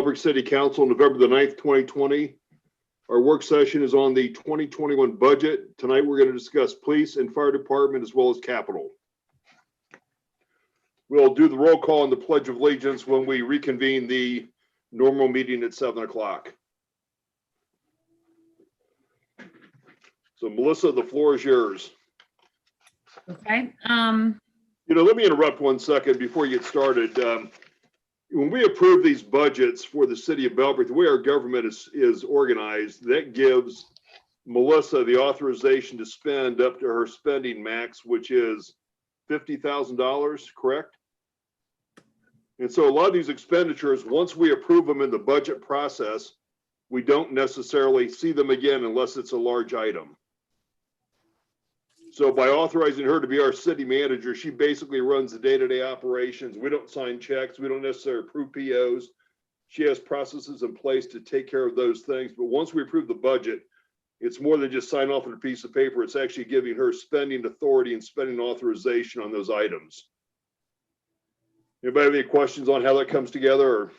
Fallbrook City Council, November the 9th, 2020. Our work session is on the 2021 budget. Tonight, we're going to discuss police and fire department as well as capital. We'll do the roll call and the Pledge of Allegiance when we reconvene the normal meeting at 7 o'clock. So Melissa, the floor is yours. Okay. Let me interrupt 1 second before you get started. When we approve these budgets for the city of Belleville, the way our government is organized, that gives Melissa the authorization to spend up to her spending max, which is $50,000, correct? And so a lot of these expenditures, once we approve them in the budget process, we don't necessarily see them again unless it's a large item. So by authorizing her to be our city manager, she basically runs the day-to-day operations. We don't sign checks. We don't necessarily approve POs. She has processes in place to take care of those things. But once we approve the budget, it's more than just sign off on a piece of paper. It's actually giving her spending authority and spending authorization on those items. Anybody have any questions on how that comes together?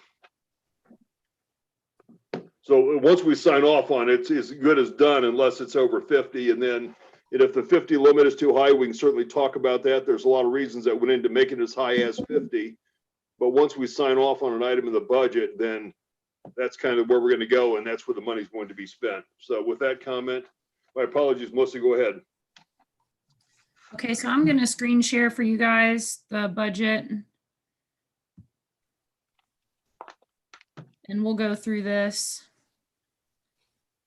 So once we sign off on it, it's as good as done unless it's over 50. And then if the 50 limit is too high, we can certainly talk about that. There's a lot of reasons that went into making it as high as 50. But once we sign off on an item in the budget, then that's kind of where we're going to go, and that's where the money's going to be spent. So with that comment, my apologies, Melissa, go ahead. Okay, so I'm going to screen share for you guys the budget. And we'll go through this.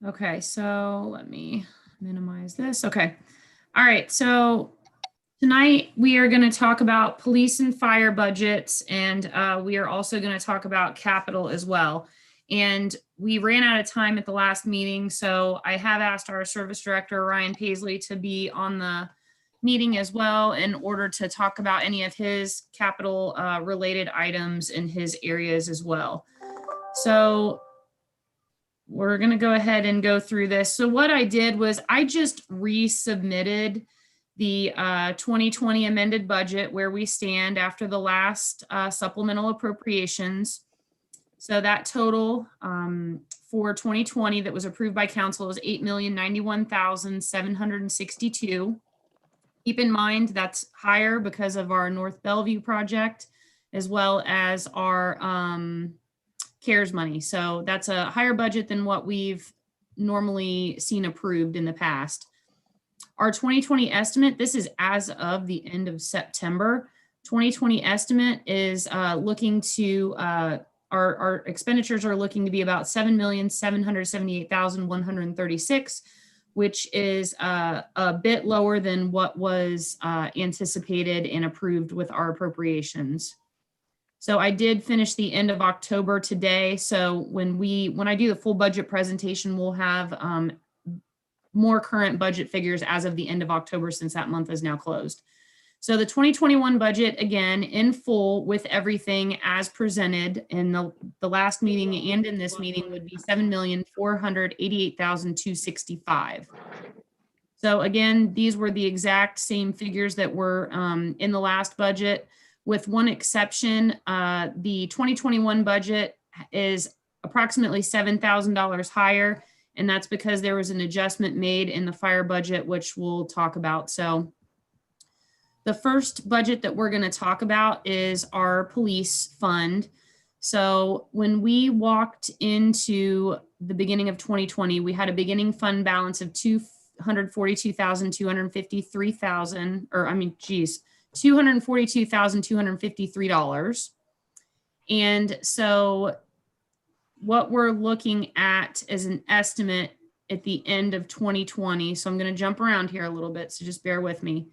Okay, so let me minimize this. Okay. All right. So tonight we are going to talk about police and fire budgets, and we are also going to talk about capital as well. And we ran out of time at the last meeting, so I have asked our service director, Ryan Paisley, to be on the meeting as well in order to talk about any of his capital related items in his areas as well. So we're going to go ahead and go through this. So what I did was I just resubmitted the 2020 amended budget where we stand after the last supplemental appropriations. So that total for 2020 that was approved by council is $8,091,762. Keep in mind that's higher because of our North Bellevue project, as well as our CARES money. So that's a higher budget than what we've normally seen approved in the past. Our 2020 estimate, this is as of the end of September. 2020 estimate is looking to, our expenditures are looking to be about $7,778,136, which is a bit lower than what was anticipated and approved with our appropriations. So I did finish the end of October today. So when I do the full budget presentation, we'll have more current budget figures as of the end of October, since that month is now closed. So the 2021 budget, again, in full with everything as presented in the last meeting and in this meeting, would be $7,488,265. So again, these were the exact same figures that were in the last budget. With one exception, the 2021 budget is approximately $7,000 higher, and that's because there was an adjustment made in the fire budget, which we'll talk about. So the first budget that we're going to talk about is our police fund. So when we walked into the beginning of 2020, we had a beginning fund balance of $242,253. And so what we're looking at is an estimate at the end of 2020. So I'm going to jump around here a little bit, so just bear with me.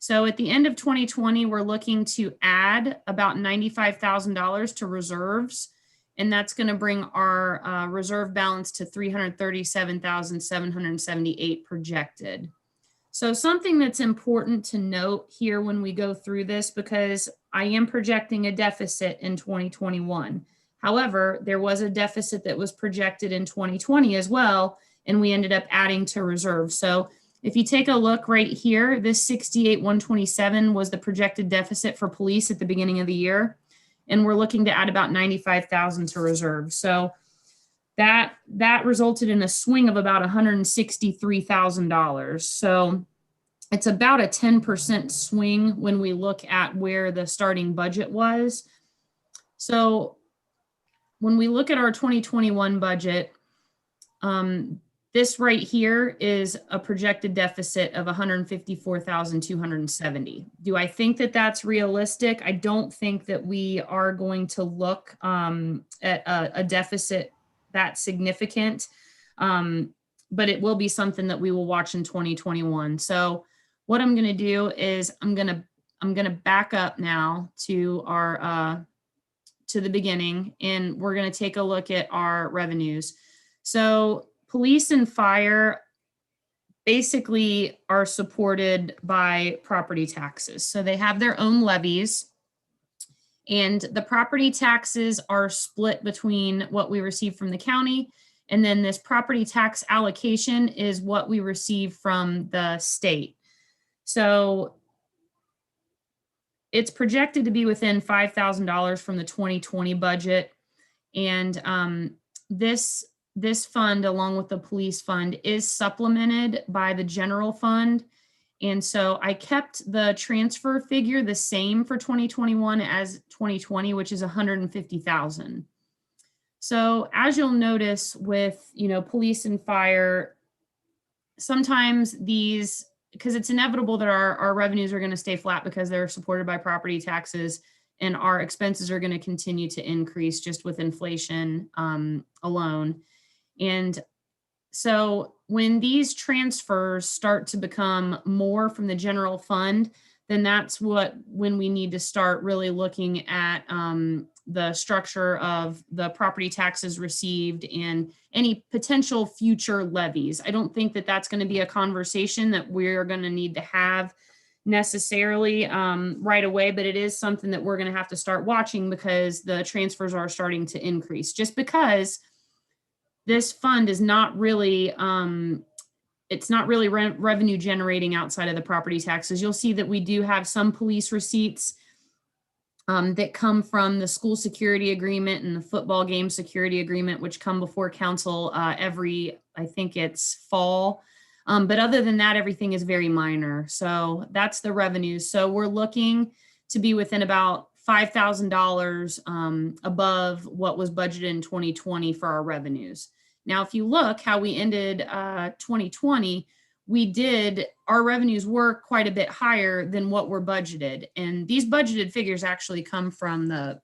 So at the end of 2020, we're looking to add about $95,000 to reserves, and that's going to bring our reserve balance to $337,778 projected. So something that's important to note here when we go through this, because I am projecting a deficit in 2021. However, there was a deficit that was projected in 2020 as well, and we ended up adding to reserve. So if you take a look right here, this 68,127 was the projected deficit for police at the beginning of the year. and we're looking to add about 95,000 to reserve. So that resulted in a swing of about $163,000. So it's about a 10% swing when we look at where the starting budget was. So when we look at our 2021 budget, this right here is a projected deficit of 154,270. Do I think that that's realistic? I don't think that we are going to look at a deficit that significant, but it will be something that we will watch in 2021. So what I'm going to do is I'm going to back up now to our to the beginning, and we're going to take a look at our revenues. So police and fire basically are supported by property taxes. So they have their own levies, and the property taxes are split between what we receive from the county, and then this property tax allocation is what we receive from the state. So it's projected to be within $5,000 from the 2020 budget. And this fund, along with the police fund, is supplemented by the general fund. And so I kept the transfer figure the same for 2021 as 2020, which is 150,000. So as you'll notice with, police and fire, sometimes these, because it's inevitable that our revenues are going to stay flat because they're supported by property taxes, and our expenses are going to continue to increase just with inflation alone. And so when these transfers start to become more from the general fund, then that's when we need to start really looking at the structure of the property taxes received and any potential future levies. I don't think that that's going to be a conversation that we're going to need to have necessarily right away, but it is something that we're going to have to start watching because the transfers are starting to increase. Just because this fund is not really revenue generating outside of the property taxes. You'll see that we do have some police receipts that come from the school security agreement and the football game security agreement, which come before council every, I think it's fall. But other than that, everything is very minor. So that's the revenues. So we're looking to be within about $5,000 above what was budgeted in 2020 for our revenues. Now, if you look how we ended 2020, our revenues were quite a bit higher than what were budgeted. And these budgeted figures actually come from the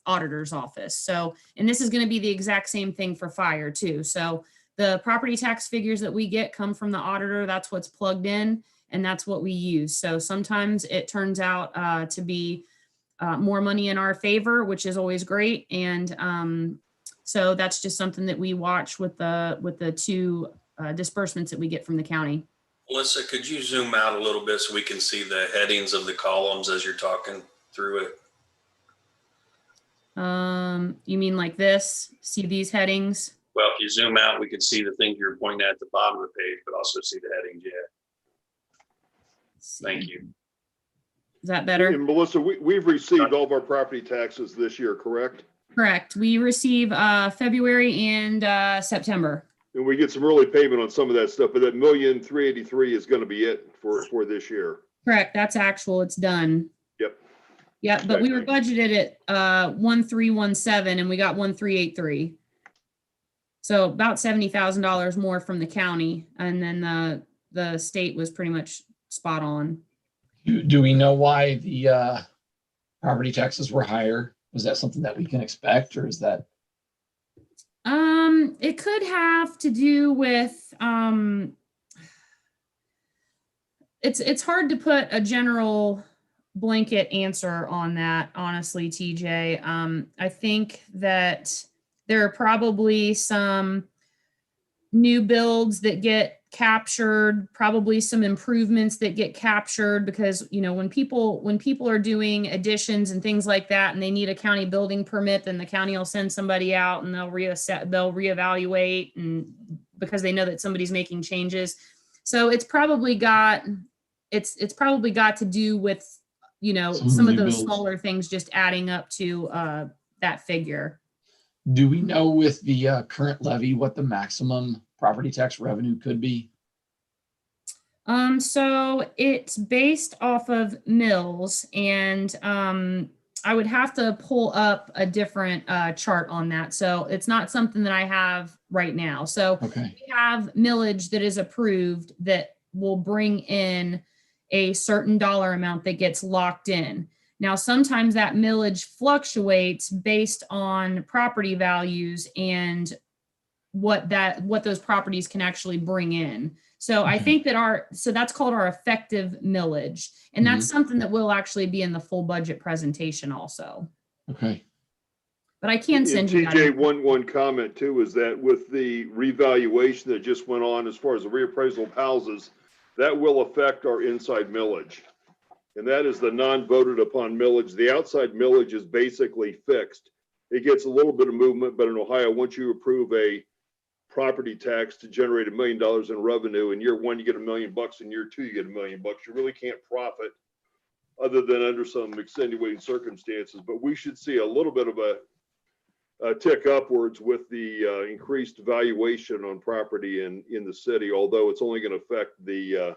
auditor's office. So, and this is going to be the exact same thing for fire too. So the property tax figures that we get come from the auditor. That's what's plugged in, and that's what we use. So sometimes it turns out to be more money in our favor, which is always great. And so that's just something that we watch with the two disbursements that we get from the county. Melissa, could you zoom out a little bit so we can see the headings of the columns as you're talking through it? You mean like this? See these headings? Well, if you zoom out, we can see the things you're pointing at the bottom of the page, but also see the headings. Yeah. Thank you. Is that better? And Melissa, we've received all of our property taxes this year, correct? Correct. We receive February and September. And we get some early payment on some of that stuff, but that $1,383,000 is going to be it for this year. Correct. That's actual. It's done. Yep. But we were budgeted at 1,317 and we got 1,383. So about $70,000 more from the county, and then the state was pretty much spot on. Do we know why the property taxes were higher? Was that something that we can expect, or is that? It could have to do with it's hard to put a general blanket answer on that, honestly, TJ. I think that there are probably some new builds that get captured, probably some improvements that get captured, because when people are doing additions and things like that and they need a county building permit, then the county will send somebody out and they'll reevaluate, and because they know that somebody's making changes. So it's probably got to do with some of new those mills. smaller things just adding up to that figure. Do we know with the current levy what the maximum property tax revenue could be? So it's based off of mills, and I would have to pull up a different chart on that. So it's not something that I have right now. So Okay. we have millage that is approved that will bring in a certain dollar amount that gets locked in. Now, sometimes that millage fluctuates based on property values and what those properties can actually bring in. So I Okay. think that so that's called our effective millage. And that's something that will actually be in the full budget presentation also. Okay. But I can send you that. TJ, one comment too is that with the revaluation that just went on as far as the reappraisal of houses, that will affect our inside millage. And that is the non-voted upon millage. The outside millage is basically fixed. It gets a little bit of movement, but in Ohio, once you approve a property tax to generate $1 million in revenue, in year one, you get $1 million. In year two, you get $1 million. You really can't profit other than under some extenuating circumstances. But we should see a little bit of a tick upwards with the increased valuation on property in the city, although it's only going to affect the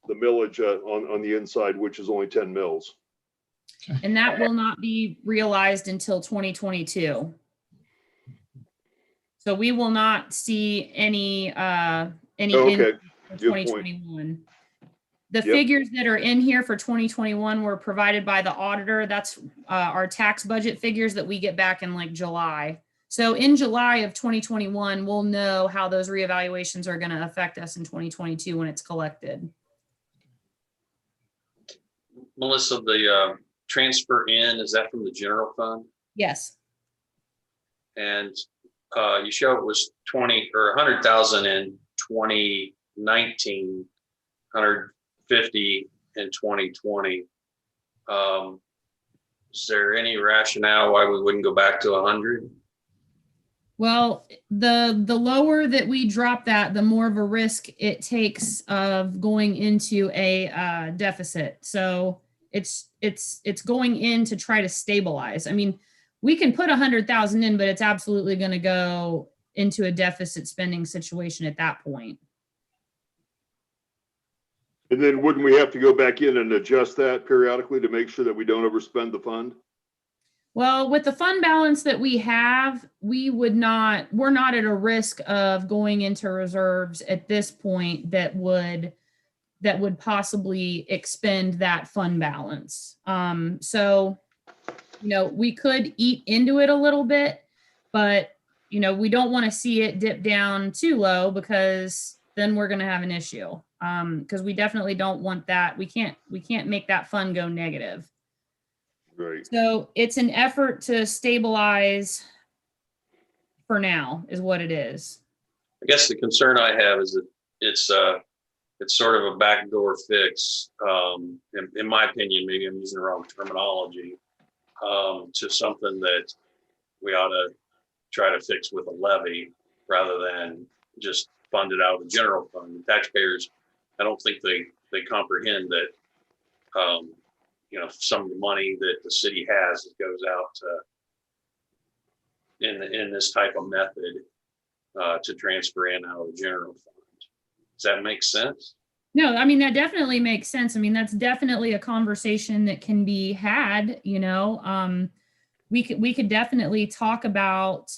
millage on the inside, which is only 10 mills. And that will not be realized until 2022. So we will not see any Okay, in for good point. 2021. The Yep. figures that are in here for 2021 were provided by the auditor. That's our tax budget figures that we get back in like July. So in July of 2021, we'll know how those reevaluations are going to affect us in 2022 when it's collected. Melissa, the transfer in, is that from the general fund? Yes. And you show it was 20 or 100,000 in 2019, 150 in 2020. Is there any rationale why we wouldn't go back to 100? Well, the lower that we drop that, the more of a risk it takes of going into a deficit. So it's going in to try to stabilize. I mean, we can put 100,000 in, but it's absolutely going to go into a deficit spending situation at that point. And then wouldn't we have to go back in and adjust that periodically to make sure that we don't overspend the fund? Well, with the fund balance that we have, we're not at a risk of going into reserves at this point that would possibly expend that fund balance. So, we could eat into it a little bit, but, we don't want to see it dip down too low because then we're going to have an issue. Because we definitely don't want that. We can't make that fund go negative. Right. So it's an effort to stabilize for now is what it is. I guess the concern I have is that it's sort of a backdoor fix, in my opinion. Maybe I'm using the wrong terminology, to something that we ought to try to fix with a levy rather than just fund it out of the general fund. The taxpayers, I don't think they comprehend that, some of the money that the city has that goes out in this type of method to transfer in out of the general fund. Does that make sense? No, I mean, that definitely makes sense. I mean, that's definitely a conversation that can be had, we could definitely talk about,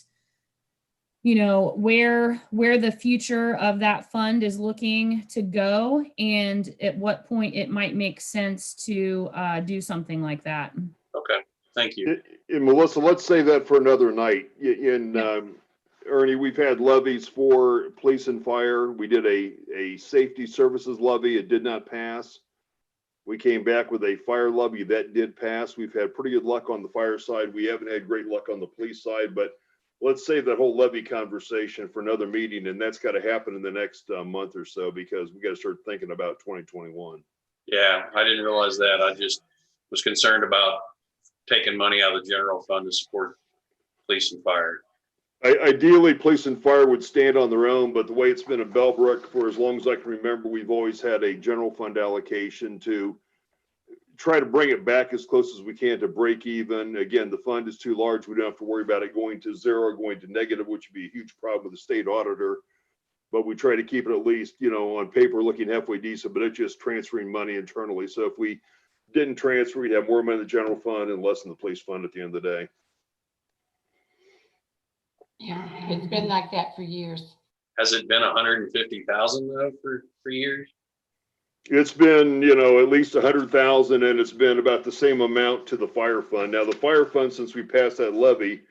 where the future of that fund is looking to go and at what point it might make sense to do something like that. Okay, thank you. And Melissa, let's save that for another night. Ernie, we've had levies for police and fire. We did a safety services levy. It did not pass. We came back with a fire levy that did pass. We've had pretty good luck on the fire side. We haven't had great luck on the police side, but let's save that whole levy conversation for another meeting. And that's got to happen in the next month or so, because we got to start thinking about 2021. Yeah, I didn't realize that. I just was concerned about taking money out of the general fund to support police and fire. Ideally, police and fire would stand on their own, but the way it's been in Bellbrook for as long as I can remember, we've always had a general fund allocation to try to bring it back as close as we can to break even. Again, the fund is too large. We don't have to worry about it going to zero or going to negative, which would be a huge problem with the state auditor. But we try to keep it at least, on paper looking halfway decent, but it's just transferring money internally. So if we didn't transfer, we'd have more money in the general fund and less in the police fund at the end of the day. Yeah, it's been like that for years. Has it been 150,000 though for years? It's been, at least 100,000, and it's been about the same amount to the fire fund. Now, the fire fund, since we passed that levy,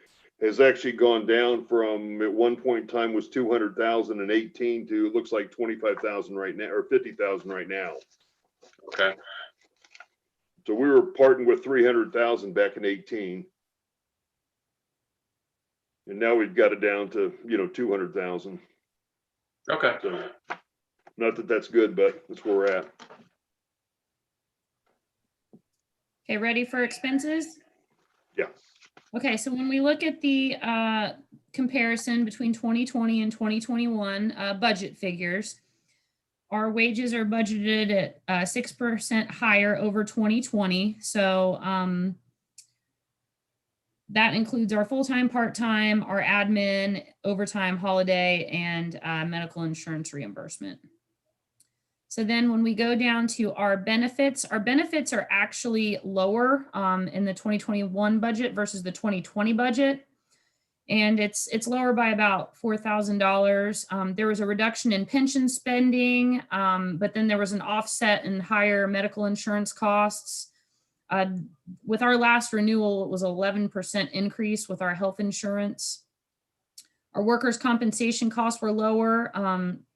has actually gone down from, at one point in time was 200,000 in 18 to, it looks like 25,000 right now, or 50,000 right now. Okay. So we were parting with 300,000 back in 18. And now we've got it down to, 200,000. Okay. So not that that's good, but that's where we're at. Okay, ready for expenses? Yeah. Okay, so when we look at the comparison between 2020 and 2021 budget figures, our wages are budgeted at 6% higher over 2020. So that includes our full-time, part-time, our admin, overtime, holiday, and medical insurance reimbursement. So then when we go down to our benefits are actually lower in the 2021 budget versus the 2020 budget. And it's lower by about $4,000. There was a reduction in pension spending, but then there was an offset in higher medical insurance costs. With our last renewal, it was 11% increase with our health insurance. Our workers' compensation costs were lower.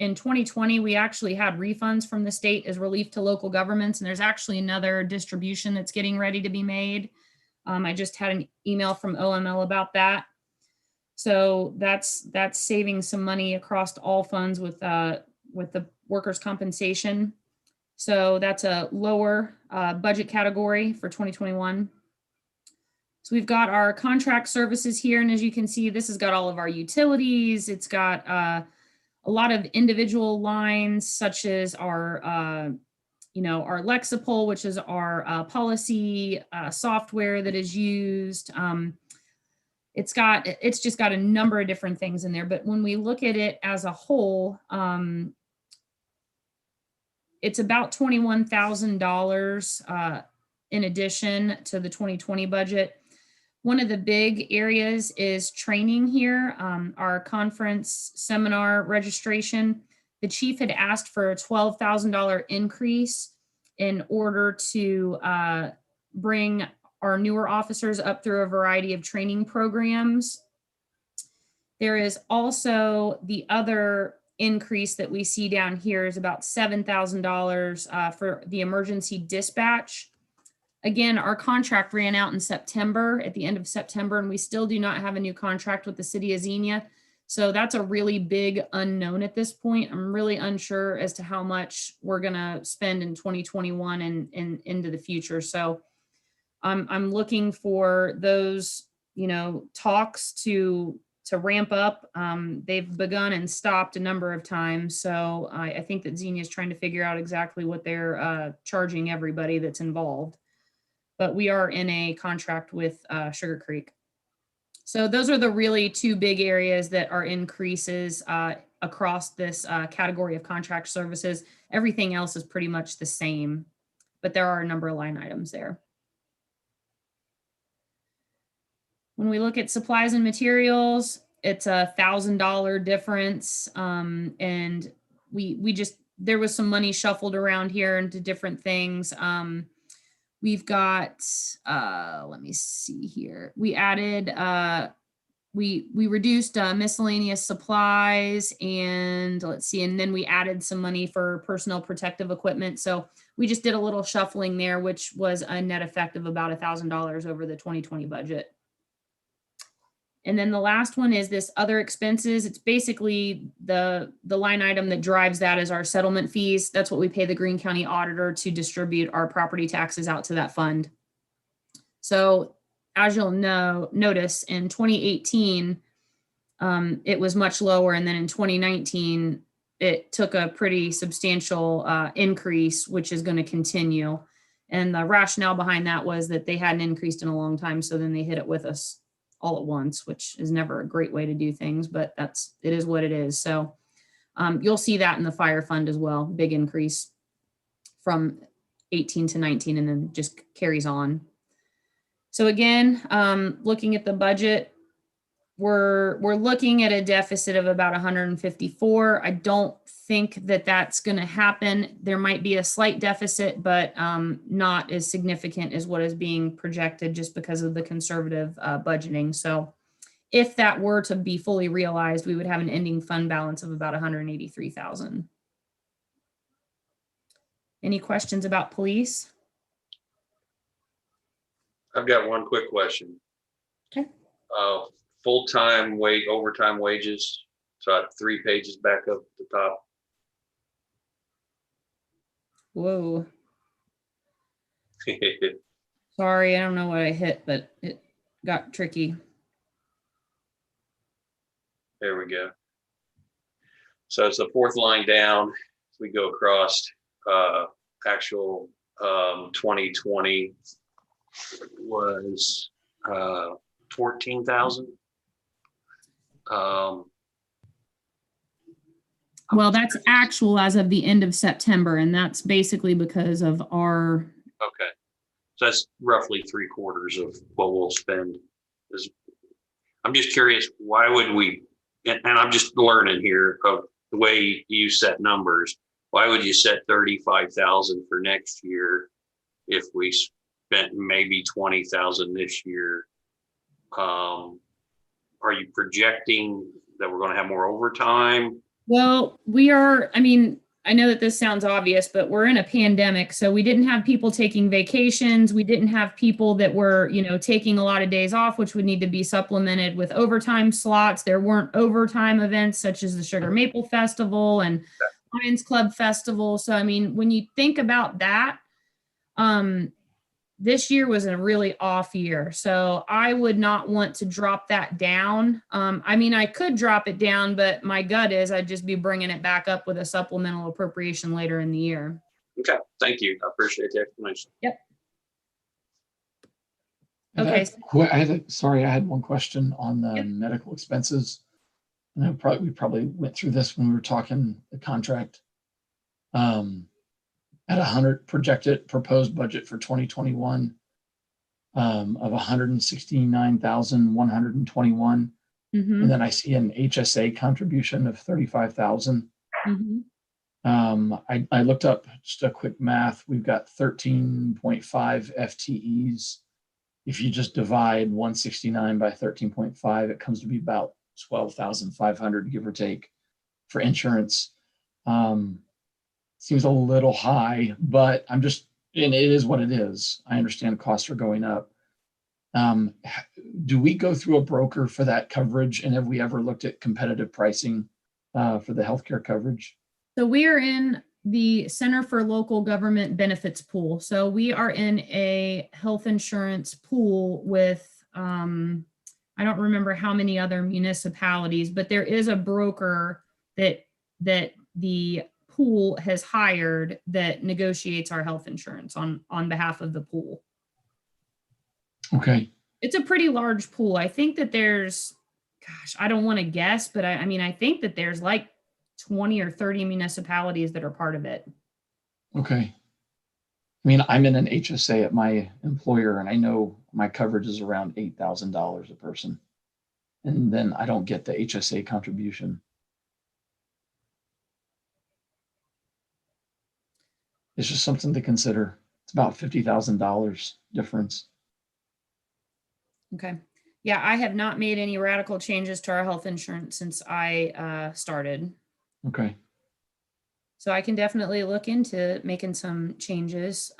In 2020, we actually had refunds from the state as relief to local governments, and there's actually another distribution that's getting ready to be made. I just had an email from OML about that. So that's saving some money across all funds with the workers' compensation. So that's a lower budget category for 2021. So we've got our contract services here. And as you can see, this has got all of our utilities. It's got a lot of individual lines, such as our, our Lexipol, which is our policy software that is used. It's just got a number of different things in there. But when we look at it as a whole, it's about $21,000 in addition to the 2020 budget. One of the big areas is training here, our conference seminar registration. The chief had asked for a $12,000 increase in order to bring our newer officers up through a variety of training programs. There is also the other increase that we see down here is about $7,000 for the emergency dispatch. Again, our contract ran out in September, at the end of September, and we still do not have a new contract with the city of Xenia. So that's a really big unknown at this point. I'm really unsure as to how much we're going to spend in 2021 and into the future. So I'm looking for those, talks to ramp up. They've begun and stopped a number of times. So I think that Xenia is trying to figure out exactly what they're charging everybody that's involved. But we are in a contract with Sugar Creek. So those are the really two big areas that are increases across this category of contract services. Everything else is pretty much the same, but there are a number of line items there. When we look at supplies and materials, it's $1,000 difference. And there was some money shuffled around here into different things. We've got, let me see here. We added, we reduced miscellaneous supplies and let's see, and then we added some money for personal protective equipment. So we just did a little shuffling there, which was a net effect of about $1,000 over the 2020 budget. And then the last one is this other expenses. It's basically the line item that drives that is our settlement fees. That's what we pay the Greene County auditor to distribute our property taxes out to that fund. So as you'll notice in 2018, it was much lower. And then in 2019, it took a pretty substantial increase, which is going to continue. And the rationale behind that was that they hadn't increased in a long time. So then they hit it with us all at once, which is never a great way to do things, but it is what it is. So you'll see that in the fire fund as well, big increase from 18 to 19 and then just carries on. So again, looking at the budget, we're looking at a deficit of about 154. I don't think that that's going to happen. There might be a slight deficit, but not as significant as what is being projected just because of the conservative budgeting. So if that were to be fully realized, we would have an ending fund balance of about 183,000. Any questions about police? I've got one quick question. Okay. Full-time wage, overtime wages. So I have 3 pages back up at the top. Whoa. Sorry, I don't know what I hit, but it got tricky. There we go. So it's the 4th line down. As we go across, actual 2020 was 14,000. Well, that's actual as of the end of September, and that's basically because of our, Okay. So that's roughly 3/4 of what we'll spend. I'm just curious, why would we, and I'm just learning here of the way you set numbers. Why would you set 35,000 for next year if we spent maybe 20,000 this year? Are you projecting that we're going to have more overtime? well, we are, I mean, I know that this sounds obvious, but we're in a pandemic. So we didn't have people taking vacations. We didn't have people that were, taking a lot of days off, which would need to be supplemented with overtime slots. There weren't overtime events such as the Sugar Maple Festival and Lions Club Festival. So, I mean, when you think about that, this year was a really off year. So I would not want to drop that down. I mean, I could drop it down, but my gut is I'd just be bringing it back up with a supplemental appropriation later in the year. Okay, thank you. I appreciate the explanation. Yep. Okay. Okay. Sorry, I had one question on the Yep. medical expenses. And we probably went through this when we were talking the contract. At 100 projected proposed budget for 2021 of 169,121. Mm-hmm. And then I see an HSA contribution of 35,000. Mm-hmm. I looked up just a quick math. We've got 13.5 FTEs. If you just divide 169 by 13.5, it comes to be about 12,500, give or take, for insurance. Seems a little high, but and it is what it is. I understand costs are going up. Do we go through a broker for that coverage? And have we ever looked at competitive pricing for the healthcare coverage? So we are in the Center for Local Government Benefits pool. So we are in a health insurance pool with, I don't remember how many other municipalities, but there is a broker that the pool has hired that negotiates our health insurance on behalf of the pool. Okay. It's a pretty large pool. I think that there's, I don't want to guess, but I mean, I think that there's like 20 or 30 municipalities that are part of it. Okay. I mean, I'm in an HSA at my employer, and I know my coverage is around $8,000 a person. And then I don't get the HSA contribution. It's just something to consider. It's about $50,000 difference. Okay. Yeah, I have not made any radical changes to our health insurance since I started. Okay. So I can definitely look into making some changes.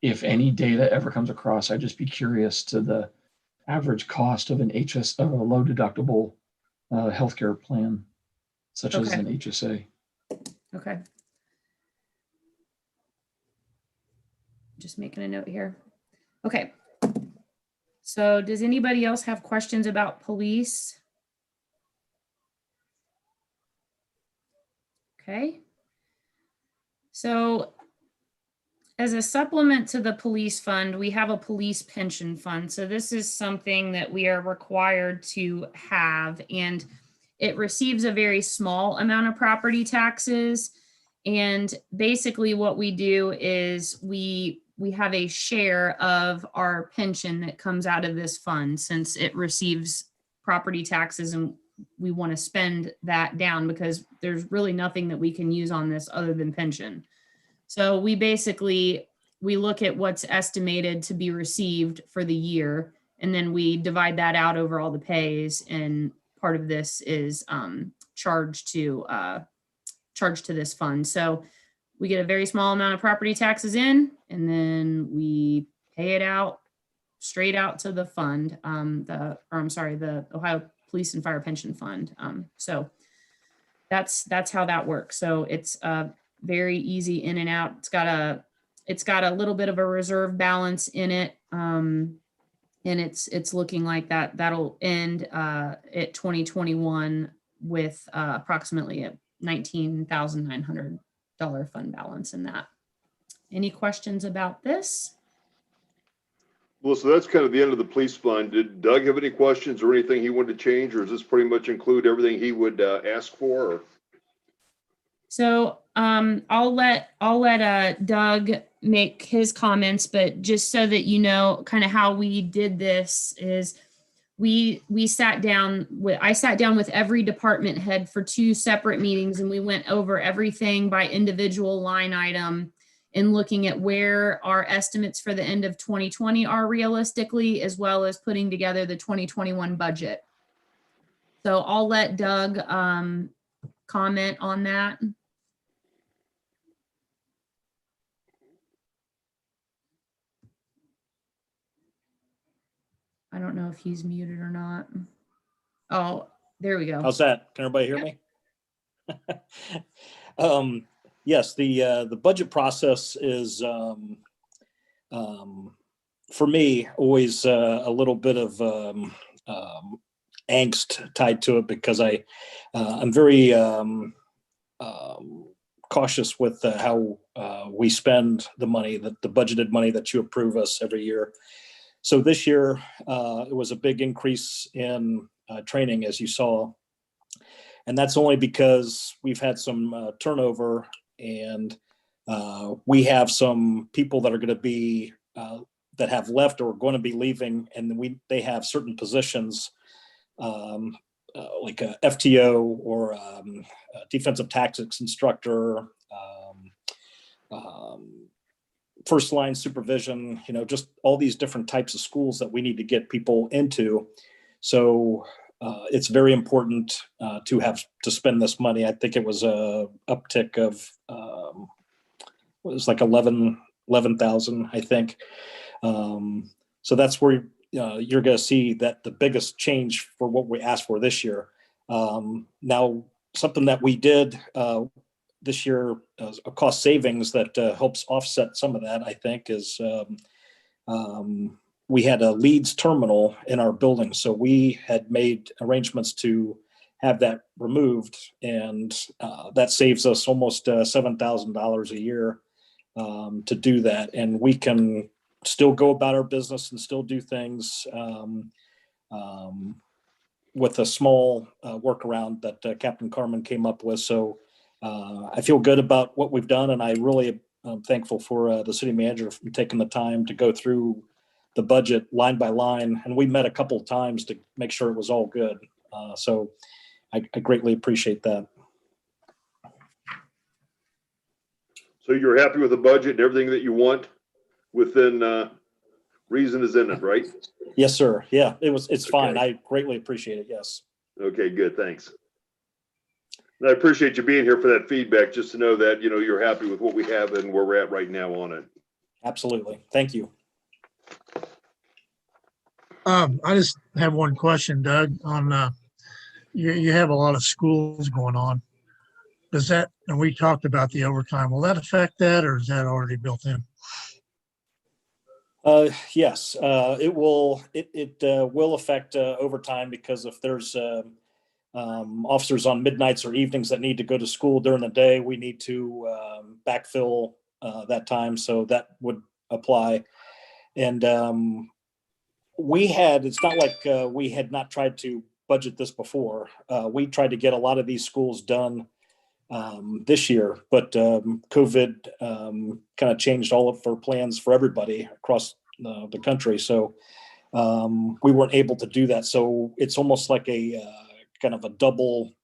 If any data ever comes across, I'd just be curious to the average cost of of a low deductible healthcare plan, such as Okay. an HSA. Okay. Just making a note here. Okay. So does anybody else have questions about police? Okay. So as a supplement to the police fund, we have a police pension fund. So this is something that we are required to have, and it receives a very small amount of property taxes. And basically what we do is we have a share of our pension that comes out of this fund, since it receives property taxes, and we want to spend that down because there's really nothing that we can use on this other than pension. So we look at what's estimated to be received for the year, and then we divide that out over all the pays, and part of this is charged to this fund. So we get a very small amount of property taxes in, and then we pay it out straight out to the fund, the Ohio Police and Fire Pension Fund. So that's how that works. So it's very easy in and out. It's got a little bit of a reserve balance in it. And it's looking like that'll end at 2021 with approximately a $19,900 fund balance in that. Any questions about this? Well, so that's kind of the end of the police fund. Did Doug have any questions or anything he wanted to change, or does this pretty much include everything he would ask for? Or? So I'll let Doug make his comments, but just so that you know kind of how we did this is I sat down with every department head for 2 separate meetings, and we went over everything by individual line item and looking at where our estimates for the end of 2020 are realistically, as well as putting together the 2021 budget. So I'll let Doug comment on that. I don't know if he's muted or not. Oh, there we go. How's that? Can everybody hear me? Yes, the budget process is for me always a little bit of angst tied to it, because I'm very cautious with how we spend the money, the budgeted money that you approve us every year. So this year, it was a big increase in training, as you saw. And that's only because we've had some turnover, and we have some people that are going to be, that have left or are going to be leaving. And they have certain positions like a FTO or a defensive tactics instructor, first line supervision, just all these different types of schools that we need to get people into. So it's very important to spend this money. I think it was a uptick of it was like 11,000, I think. So that's where you're going to see that the biggest change for what we asked for this year. Now, something that we did this year, a cost savings that helps offset some of that, I think, is we had a Leeds terminal in our building. So we had made arrangements to have that removed, and that saves us almost $7,000 a year to do that. And we can still go about our business and still do things with a small workaround that Captain Carmen came up with. So I feel good about what we've done, and I really am thankful for the city manager for taking the time to go through the budget line by line. And we met a couple of times to make sure it was all good. So I greatly appreciate that. So you're happy with the budget and everything that you want within reason is in it, right? Yes, sir. Yeah, it's fine. Okay. I greatly appreciate it. Yes. Okay, good. Thanks. And I appreciate you being here for that feedback, just to know that, you're happy with what we have and where we're at right now on it. Absolutely. Thank you. I just have one question, Doug, on, you have a lot of schools going on. And we talked about the overtime, will that affect that, or is that already built in? Yes, it will. It will affect overtime, because if there's officers on midnights or evenings that need to go to school during the day, we need to backfill that time, so that would apply. And it's not like we had not tried to budget this before. We tried to get a lot of these schools done this year, but COVID kind of changed all of our plans for everybody across the country. So we weren't able to do that. So it's almost like a kind of a double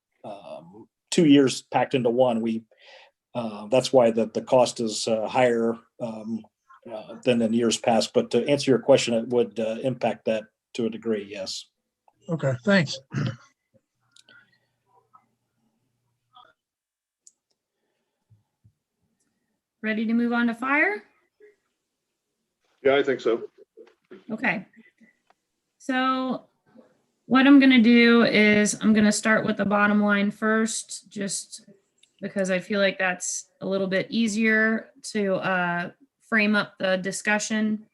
2 years packed into one. That's why the cost is higher than in years past. But to answer your question, it would impact that to a degree, yes. Okay, thanks. Ready to move on to fire? Yeah, I think so. Okay. So what I'm going to do is I'm going to start with the bottom line first, just because I feel like that's a little bit easier to frame up the discussion.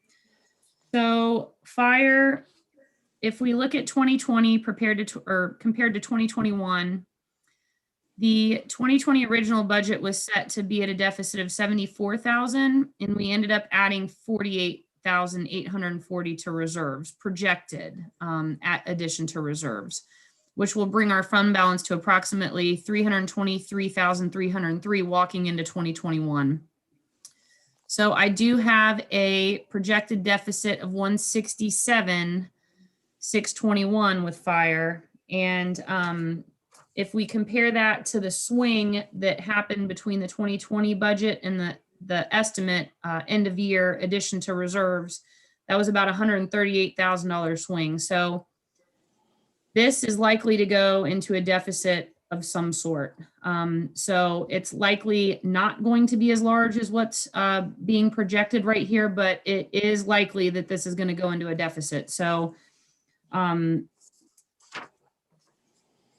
So fire, if we look at 2020 compared to 2021, the 2020 original budget was set to be at a deficit of 74,000, and we ended up adding 48,840 to reserves projected at addition to reserves, which will bring our fund balance to approximately 323,303 walking into 2021. So I do have a projected deficit of 167,621 with fire. And if we compare that to the swing that happened between the 2020 budget and the estimate end of year addition to reserves, that was about $138,000 swing. So this is likely to go into a deficit of some sort. So it's likely not going to be as large as what's being projected right here, but it is likely that this is going to go into a deficit. So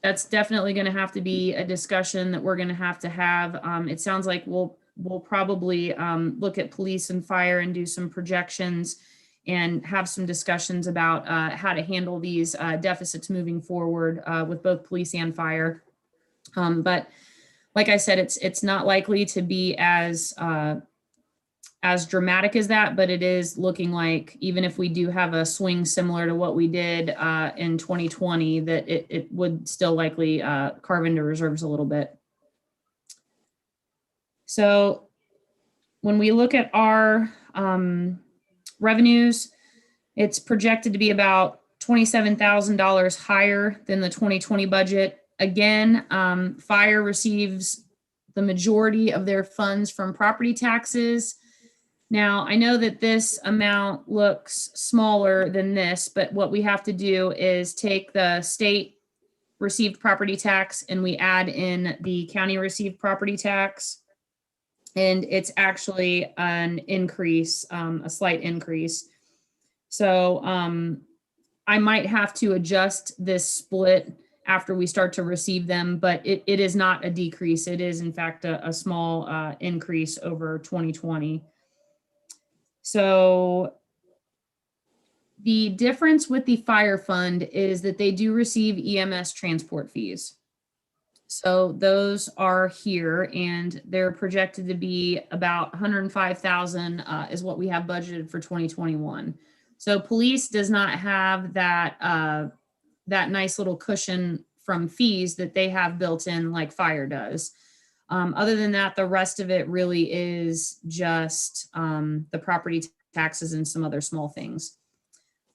that's definitely going to have to be a discussion that we're going to have. It sounds like we'll probably look at police and fire and do some projections and have some discussions about how to handle these deficits moving forward with both police and fire. But like I said, it's not likely to be as dramatic as that, but it is looking like even if we do have a swing similar to what we did in 2020, that it would still likely carve into reserves a little bit. So when we look at our revenues, it's projected to be about $27,000 higher than the 2020 budget. Again, fire receives the majority of their funds from property taxes. Now, I know that this amount looks smaller than this, but what we have to do is take the state received property tax and we add in the county received property tax. And it's actually an increase, a slight increase. So I might have to adjust this split after we start to receive them, but it is not a decrease. It is in fact a small increase over 2020. So the difference with the fire fund is that they do receive EMS transport fees. So those are here and they're projected to be about 105,000 is what we have budgeted for 2021. So police does not have that that nice little cushion from fees that they have built in like fire does. Other than that, the rest of it really is just the property taxes and some other small things.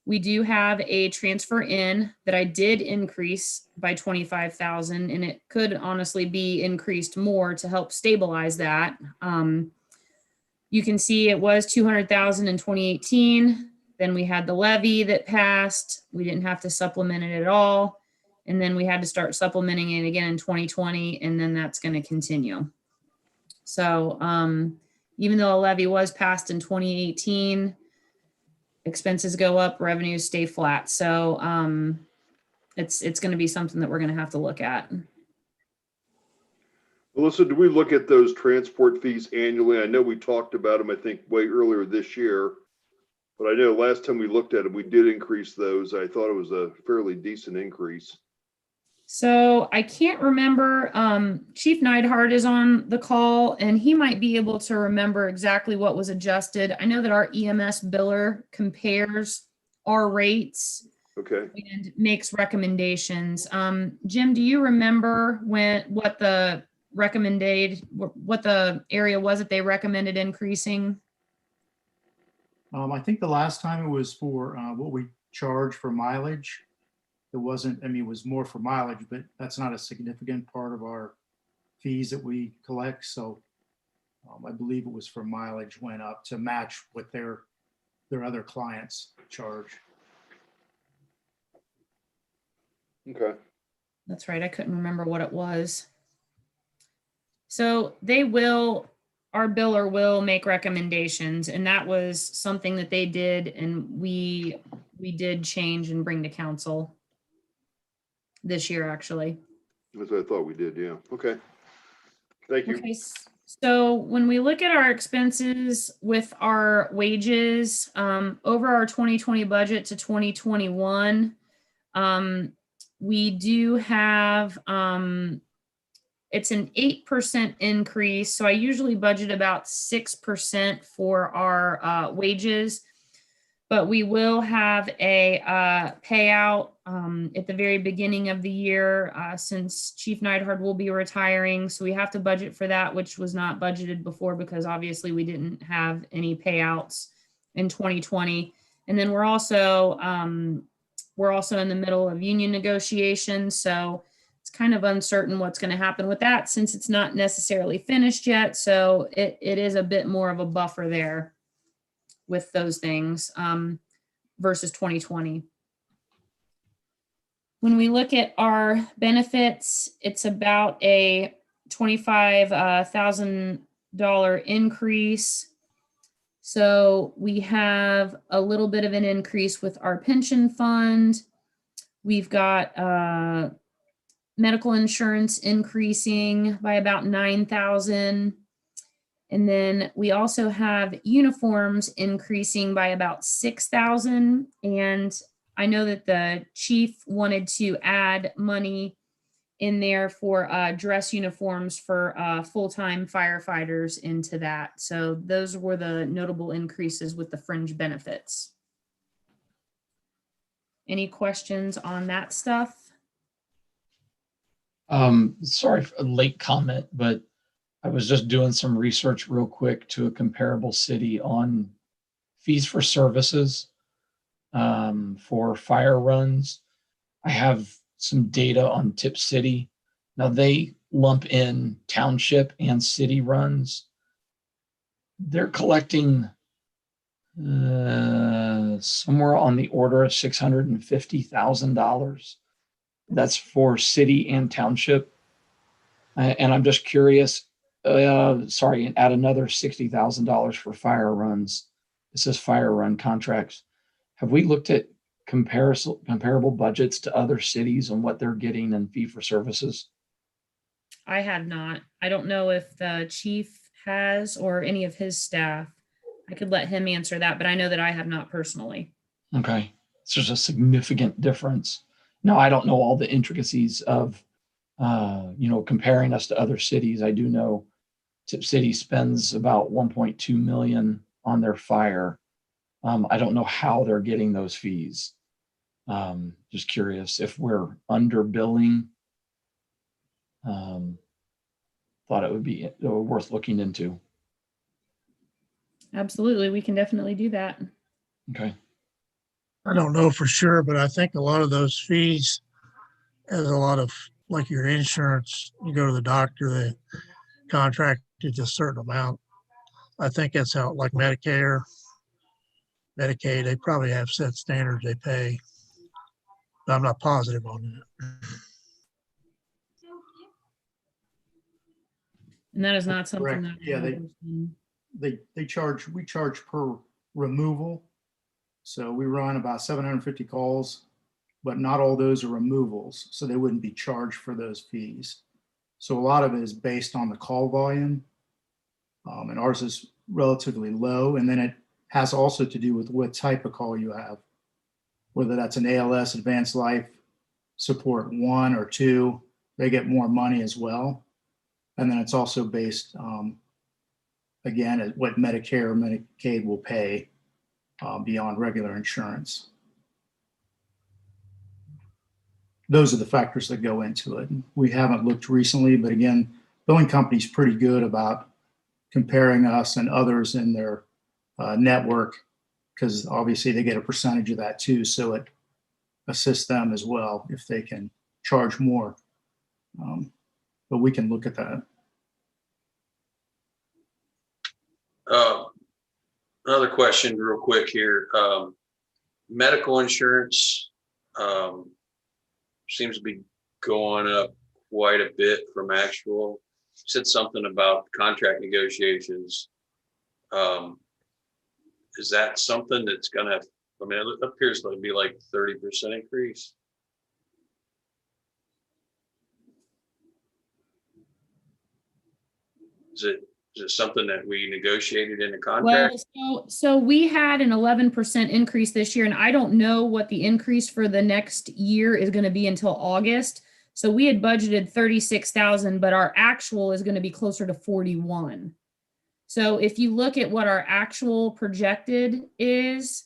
We do have a transfer in that I did increase by 25,000, and it could honestly be increased more to help stabilize that. You can see it was 200,000 in 2018. Then we had the levy that passed. We didn't have to supplement it at all. And then we had to start supplementing it again in 2020, and then that's going to continue. So even though a levy was passed in 2018, expenses go up, revenues stay flat. So it's going to be something that we're going to have to look at. Melissa, do we look at those transport fees annually? I know we talked about them, I think, way earlier this year. But I know last time we looked at them, we did increase those. I thought it was a fairly decent increase. So I can't remember, Chief Neidhart is on the call and he might be able to remember exactly what was adjusted. I know that our EMS biller compares our rates Okay. and makes recommendations. Jim, do you remember what the what the area was that they recommended increasing? I think the last time it was for what we charge for mileage. It wasn't, I mean, it was more for mileage, but that's not a significant part of our fees that we collect. So I believe it was for mileage went up to match what their other clients charge. Okay. That's right. I couldn't remember what it was. So our biller will make recommendations, and that was something that they did, and we did change and bring to council this year, actually. That's what I thought we did. Yeah. Okay. Thank you. Okay, so when we look at our expenses with our wages, over our 2020 budget to 2021, we do have, it's an 8% increase. So I usually budget about 6% for our wages, but we will have a payout at the very beginning of the year since Chief Neidhart will be retiring. So we have to budget for that, which was not budgeted before because obviously we didn't have any payouts in 2020. And then we're also in the middle of union negotiations. So it's kind of uncertain what's going to happen with that since it's not necessarily finished yet. So it is a bit more of a buffer there with those things versus 2020. When we look at our benefits, it's about a $25,000 increase. So we have a little bit of an increase with our pension fund. We've got medical insurance increasing by about $9,000. And then we also have uniforms increasing by about $6,000. And I know that the chief wanted to add money in there for dress uniforms for full-time firefighters into that. So those were the notable increases with the fringe benefits. Any questions on that stuff? Sorry for a late comment, but I was just doing some research real quick to a comparable city on fees for services for fire runs. I have some data on Tip City. Now they lump in township and city runs. They're collecting somewhere on the order of $650,000. That's for city and township. And I'm just curious, and add another $60,000 for fire runs. This is fire run contracts. Have we looked at comparable budgets to other cities and what they're getting in fee for services? I have not. I don't know if the chief has or any of his staff. I could let him answer that, but I know that I have not personally. Okay. So there's a significant difference. Now, I don't know all the intricacies of, comparing us to other cities. I do know Tip City spends about 1.2 million on their fire. I don't know how they're getting those fees. Just curious if we're under billing. Thought it would be worth looking into. Absolutely. We can definitely do that. Okay. I don't know for sure, but I think a lot of those fees has a lot of, like your insurance, you go to the doctor, they contract you to a certain amount. I think that's how, like Medicare, Medicaid, they probably have set standards they pay. But I'm not positive on that. And that is not something Correct. that. Yeah, we charge per removal. So we run about 750 calls, but not all those are removals. So they wouldn't be charged for those fees. So a lot of it is based on the call volume. And ours is relatively low. And then it has also to do with what type of call you have, whether that's an ALS, advanced life, support one or two, they get more money as well. And then it's also based, again, at what Medicare or Medicaid will pay beyond regular insurance. Those are the factors that go into it. We haven't looked recently, but again, billing company's pretty good about comparing us and others in their network, because obviously they get a percentage of that too. So it assists them as well if they can charge more. But we can look at that. Another question real quick here. Medical insurance seems to be going up quite a bit from actual. You said something about contract negotiations. Is that something that's gonna, I mean, it appears to be like 30% increase. Is it something that we negotiated in the contract? Well, so we had an 11% increase this year, and I don't know what the increase for the next year is going to be until August. So we had budgeted 36,000, but our actual is going to be closer to 41. So if you look at what our actual projected is,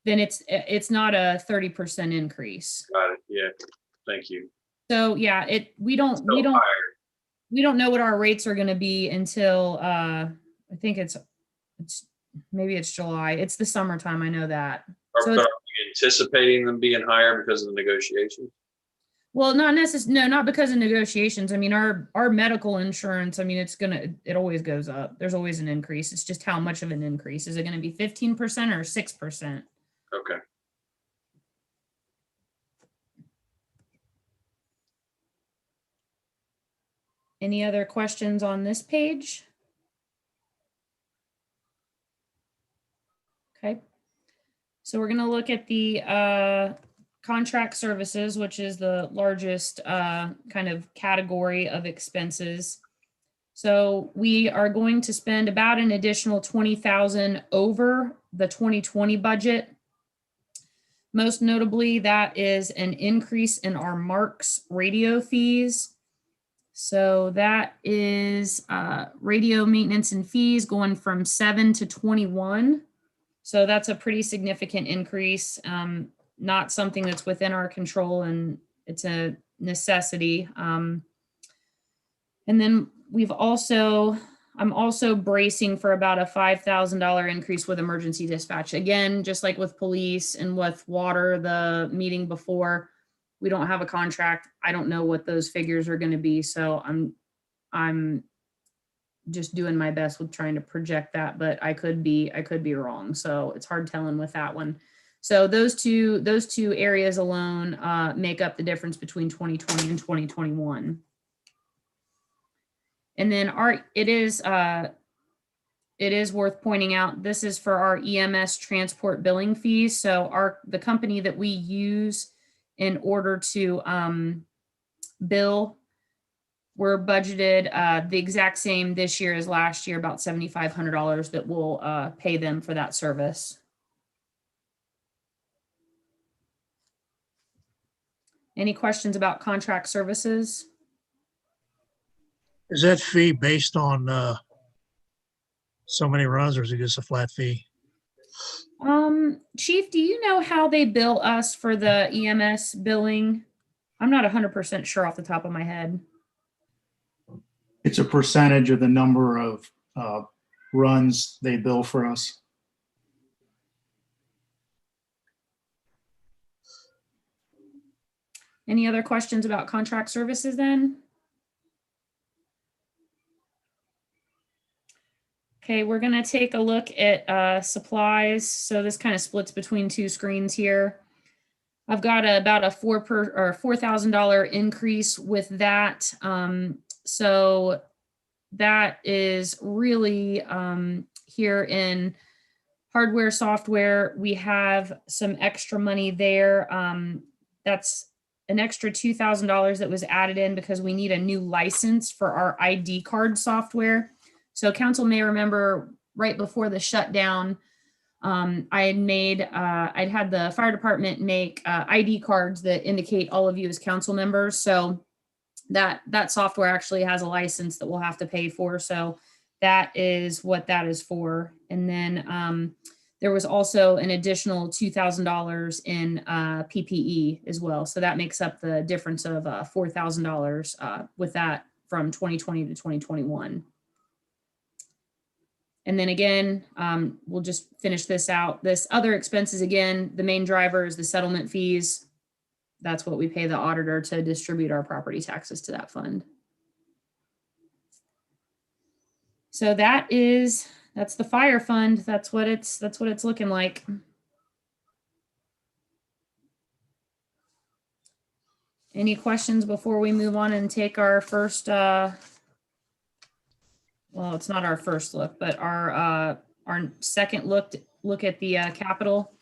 then it's not a 30% increase. Got it. Yeah. Thank you. So yeah, we don't know what our rates are going to be until I think it's maybe it's July. It's the summertime. I know that. So Are we anticipating them being higher because of the negotiations? Well, not necessarily. No, not because of negotiations. I mean, our medical insurance, I mean, it always goes up. There's always an increase. It's just how much of an increase. Is it going to be 15% or 6%? Okay. Any other questions on this page? Okay. So we're going to look at the contract services, which is the largest kind of category of expenses. So we are going to spend about an additional 20,000 over the 2020 budget. Most notably, that is an increase in our Marks radio fees. So that is radio maintenance and fees going from 7 to 21. So that's a pretty significant increase. Not something that's within our control, and it's a necessity. And then I'm also bracing for about a $5,000 increase with emergency dispatch. Again, just like with police and with water, the meeting before, we don't have a contract. I don't know what those figures are going to be. So I'm just doing my best with trying to project that, but I could be wrong. So it's hard telling with that one. So those two areas alone make up the difference between 2020 and 2021. And then it is worth pointing out, this is for our EMS transport billing fees. So the company that we use in order to bill, we're budgeted the exact same this year as last year, about $7,500 that we'll pay them for that service. Any questions about contract services? Is that fee based on so many runs, or is it just a flat fee? Chief, do you know how they bill us for the EMS billing? I'm not 100% sure off the top of my head. It's a percentage of the number of runs they bill for us. Any other questions about contract services then? Okay, we're going to take a look at supplies. So this kind of splits between two screens here. I've got about a $4,000 increase with that. So that is really here in hardware, software. We have some extra money there. That's an extra $2,000 that was added in because we need a new license for our ID card software. So council may remember right before the shutdown, I had made, I'd had the fire department make ID cards that indicate all of you as council members. So that software actually has a license that we'll have to pay for. So that is what that is for. And then there was also an additional $2,000 in PPE as well. So that makes up the difference of $4,000 with that from 2020 to 2021. And then again, we'll just finish this out. This other expenses, again, the main driver is the settlement fees. That's what we pay the auditor to distribute our property taxes to that fund. So that's the fire fund. That's what it's looking like. Any questions before we move on and take our first well, it's not our first look, but our second look at the capital.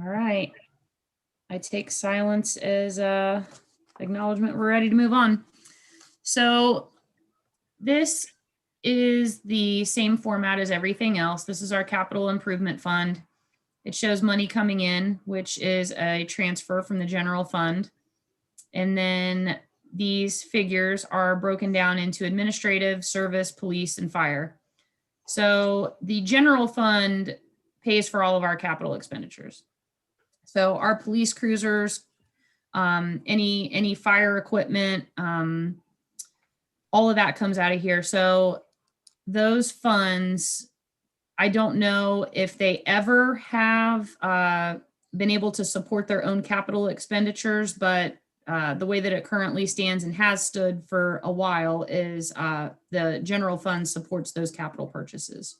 All right. I take silence as acknowledgement. We're ready to move on. So this is the same format as everything else. This is our capital improvement fund. It shows money coming in, which is a transfer from the general fund. And then these figures are broken down into administrative, service, police, and fire. So the general fund pays for all of our capital expenditures. So our police cruisers, any fire equipment, all of that comes out of here. So those funds, I don't know if they ever have been able to support their own capital expenditures, but the way that it currently stands and has stood for a while is the general fund supports those capital purchases.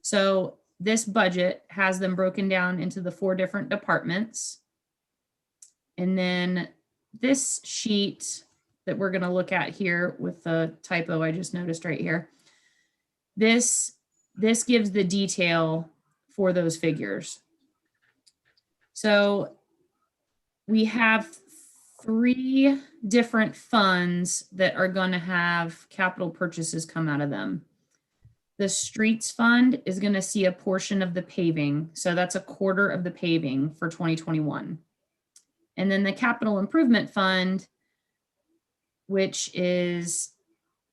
So this budget has them broken down into the 4 different departments. And then this sheet that we're going to look at here with the typo I just noticed right here, this gives the detail for those figures. So we have 3 different funds that are going to have capital purchases come out of them. The streets fund is going to see a portion of the paving. So that's a quarter of the paving for 2021. And then the capital improvement fund, which is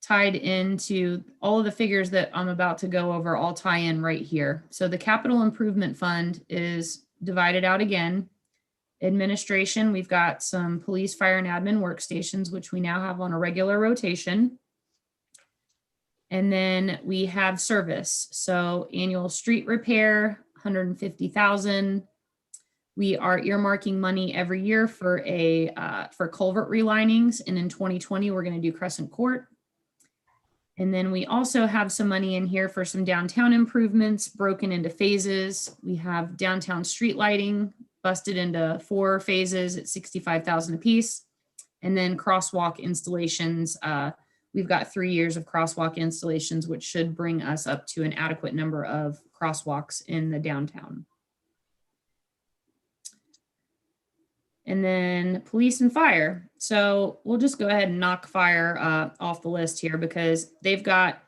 tied into all of the figures that I'm about to go over, all tie in right here. So the capital improvement fund is divided out again. Administration, we've got some police, fire, and admin workstations, which we now have on a regular rotation. And then we have service. So annual street repair, 150,000. We are earmarking money every year for for culvert relinings. And in 2020, we're going to do Crescent Court. And then we also have some money in here for some downtown improvements broken into phases. We have downtown street lighting busted into 4 phases at 65,000 apiece. And then crosswalk installations. We've got 3 years of crosswalk installations, which should bring us up to an adequate number of crosswalks in the downtown. And then police and fire. So we'll just go ahead and knock fire off the list here because they've got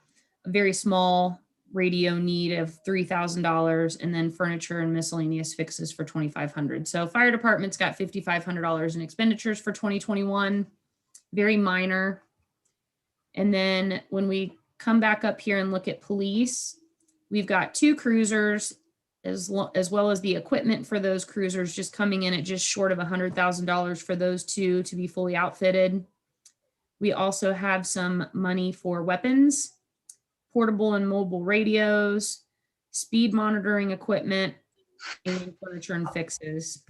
a very small radio need of $3,000 and then furniture and miscellaneous fixes for $2,500. So fire department's got $5,500 in expenditures for 2021, very minor. And then when we come back up here and look at police, we've got 2 cruisers as well as the equipment for those cruisers just coming in at just short of $100,000 for those 2 to be fully outfitted. We also have some money for weapons, portable and mobile radios, speed monitoring equipment, and furniture and fixes.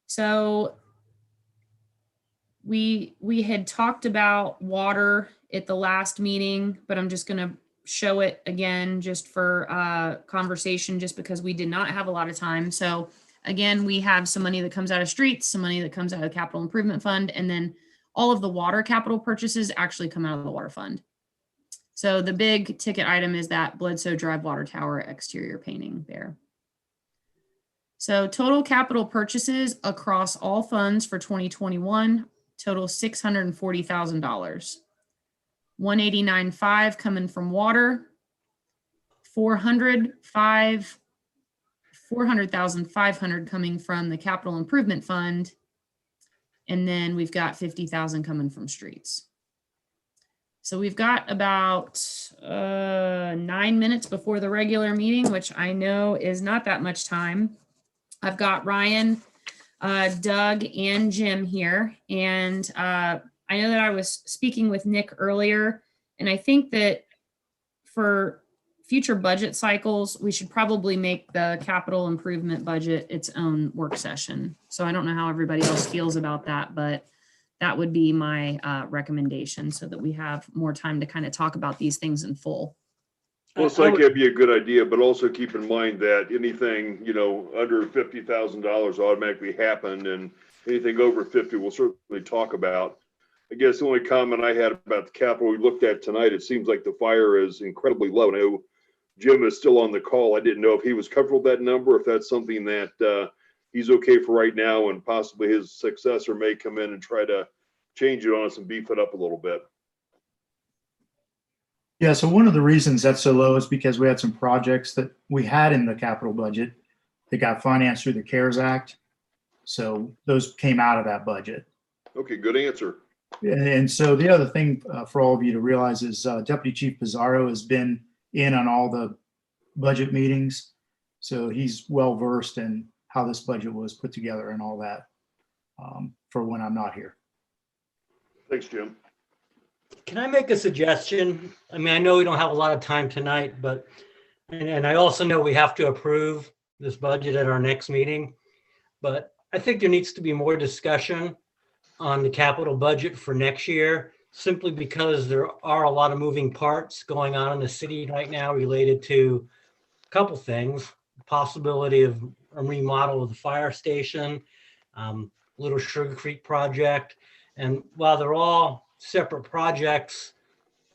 So we had talked about water at the last meeting, but I'm just going to show it again just for conversation, just because we did not have a lot of time. So again, we have some money that comes out of streets, some money that comes out of the capital improvement fund, and then all of the water capital purchases actually come out of the water fund. So the big ticket item is that Bledsoe Drive water tower exterior painting there. So total capital purchases across all funds for 2021 total $640,000. 189.5 coming from water, 400,500 coming from the capital improvement fund. And then we've got 50,000 coming from streets. So we've got about 9 minutes before the regular meeting, which I know is not that much time. I've got Ryan, Doug, and Jim here. And I know that I was speaking with Nick earlier, and I think that for future budget cycles, we should probably make the capital improvement budget its own work session. So I don't know how everybody else feels about that, but that would be my recommendation so that we have more time to kind of talk about these things in full. Well, so that could be a good idea, but also keep in mind that anything, under $50,000 automatically happen, and anything over 50 we'll certainly talk about. I guess the only comment I had about the capital we looked at tonight, it seems like the fire is incredibly low. I know Jim is still on the call. I didn't know if he was comfortable with that number, if that's something that he's okay for right now, and possibly his successor may come in and try to change it on us and beef it up a little bit. Yeah, so one of the reasons that's so low is because we had some projects that we had in the capital budget that got financed through the CARES Act. So those came out of that budget. Okay, good answer. And so the other thing for all of you to realize is Deputy Chief Pizarro has been in on all the budget meetings. So he's well versed in how this budget was put together and all that for when I'm not here. Thanks, Jim. Can I make a suggestion? I mean, I know we don't have a lot of time tonight, but, and I also know we have to approve this budget at our next meeting, but I think there needs to be more discussion on the capital budget for next year, simply because there are a lot of moving parts going on in the city right now related to a couple things: possibility of a remodel of the fire station, Little Sugar Creek project. And while they're all separate projects,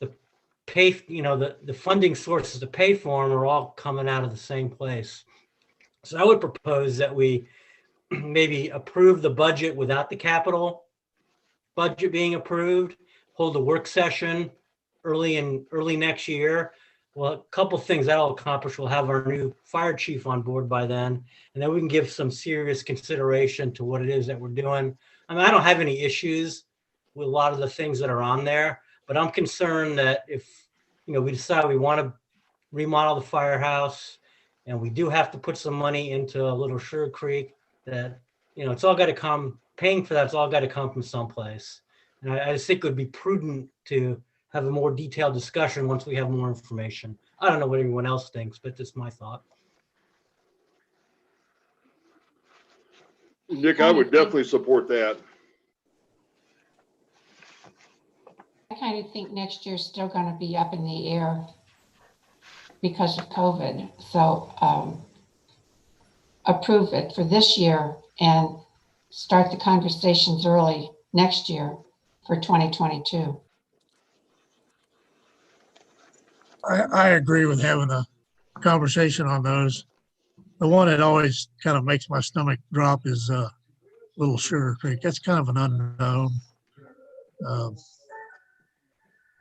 the funding sources to pay for them are all coming out of the same place. So I would propose that we maybe approve the budget without the capital budget being approved, hold a work session early next year. Well, a couple things that'll accomplish: we'll have our new fire chief on board by then, and then we can give some serious consideration to what it is that we're doing. I mean, I don't have any issues with a lot of the things that are on there, but I'm concerned that if we decide we want to remodel the firehouse and we do have to put some money into Little Sugar Creek, that it's all got to come, paying for that's all got to come from someplace. And I just think it would be prudent to have a more detailed discussion once we have more information. I don't know what everyone else thinks, but that's my thought. Nick, I would definitely support that. I kind of think next year's still going to be up in the air because of COVID. So approve it for this year and start the conversations early next year for 2022. I agree with having a conversation on those. The one that always kind of makes my stomach drop is Little Sugar Creek. That's kind of an unknown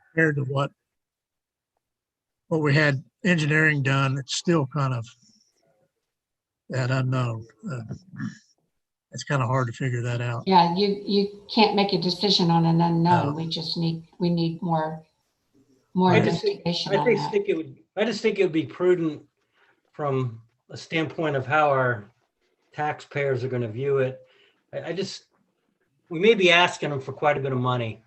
compared to what we had engineering done. It's still kind of that unknown. It's kind of hard to figure that out. Yeah, you can't make a decision on an unknown. No. We need more I investigation on just think it would be prudent from a standpoint of how our taxpayers are going to view it. We may be asking them for quite a bit of money,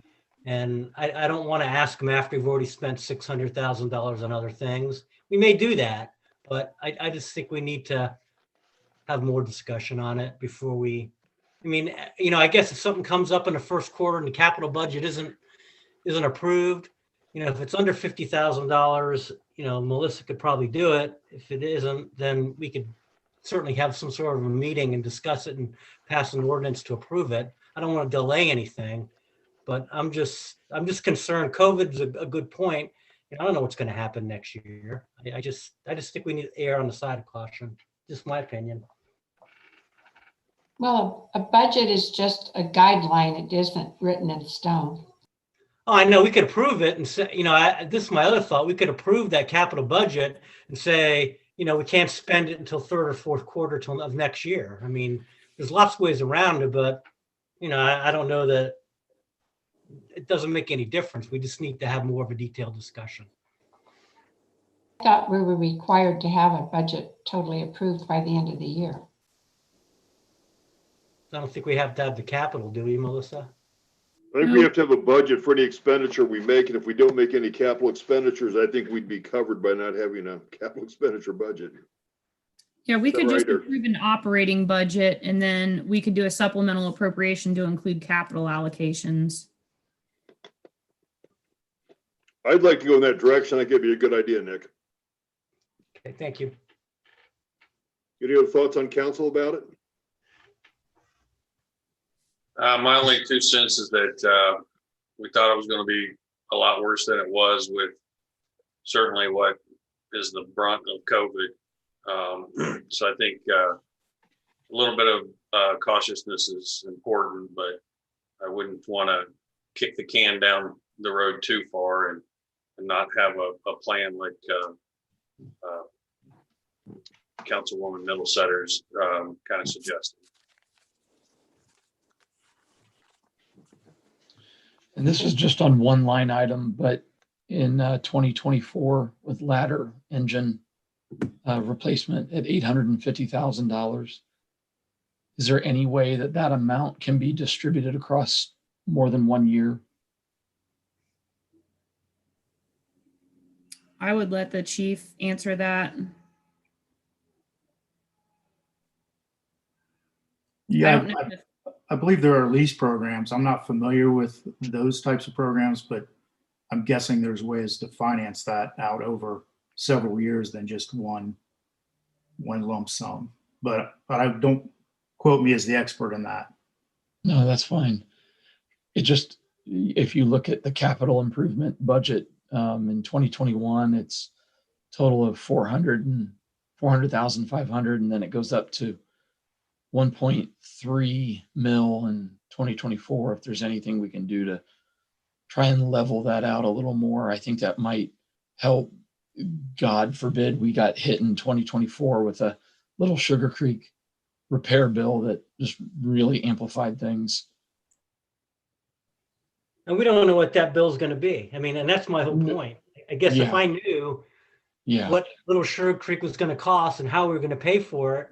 and I don't want to ask them after we've already spent $600,000 on other things. We may do that, but I just think we need to have more discussion on it before I guess if something comes up in the first quarter and the capital budget isn't approved, if it's under $50,000, Melissa could probably do it. If it isn't, then we could certainly have some sort of a meeting and discuss it and pass an ordinance to approve it. I don't want to delay anything, but I'm just concerned. COVID's a good point. I don't know what's going to happen next year. I just think we need to err on the side of caution. Just my opinion. Well, a budget is just a guideline. It isn't written in stone. Oh, I know, we could approve it and say, this is my other thought, we could approve that capital budget and say, we can't spend it until third or fourth quarter of next year. I mean, there's lots of ways around it, but, I don't know that it doesn't make any difference. We just need to have more of a detailed discussion. I thought we were required to have a budget totally approved by the end of the year. I don't think we have to have the capital, do we, Melissa? I think we have to have a budget for any expenditure we make, and if we don't make any capital expenditures, I think we'd be covered by not having a capital expenditure budget. Yeah, we Is that could just right, or- approve an operating budget and then we could do a supplemental appropriation to include capital allocations. I'd like to go in that direction. I think it'd be a good idea, Nick. Okay, thank you. Any other thoughts on council about it? My only 2 cents is that we thought it was going to be a lot worse than it was, with certainly what is the brunt of COVID. So I think a little bit of cautiousness is important, but I wouldn't want to kick the can down the road too far and not have a plan like Councilwoman Middlesetter's kind of suggested. And this is just on one line item, but in 2024 with ladder engine replacement at $850,000. Is there any way that that amount can be distributed across more than 1 year? I would let the chief answer that. I don't know if- I believe there are lease programs. I'm not familiar with those types of programs, but I'm guessing there's ways to finance that out over several years than just one lump sum. But I don't quote me as the expert in that. No, that's fine. It just, if you look at the capital improvement budget in 2021, it's total of 400,500, and then it goes up to 1.3 mil in 2024. If there's anything we can do to try and level that out a little more, I think that might help. God forbid we got hit in 2024 with a Little Sugar Creek repair bill that just really amplified things. And we don't know what that bill's going to be. I mean, and that's my whole point. I guess if Yeah. I knew Yeah, what Little Sugar Creek was going to cost and how we were going to pay for it,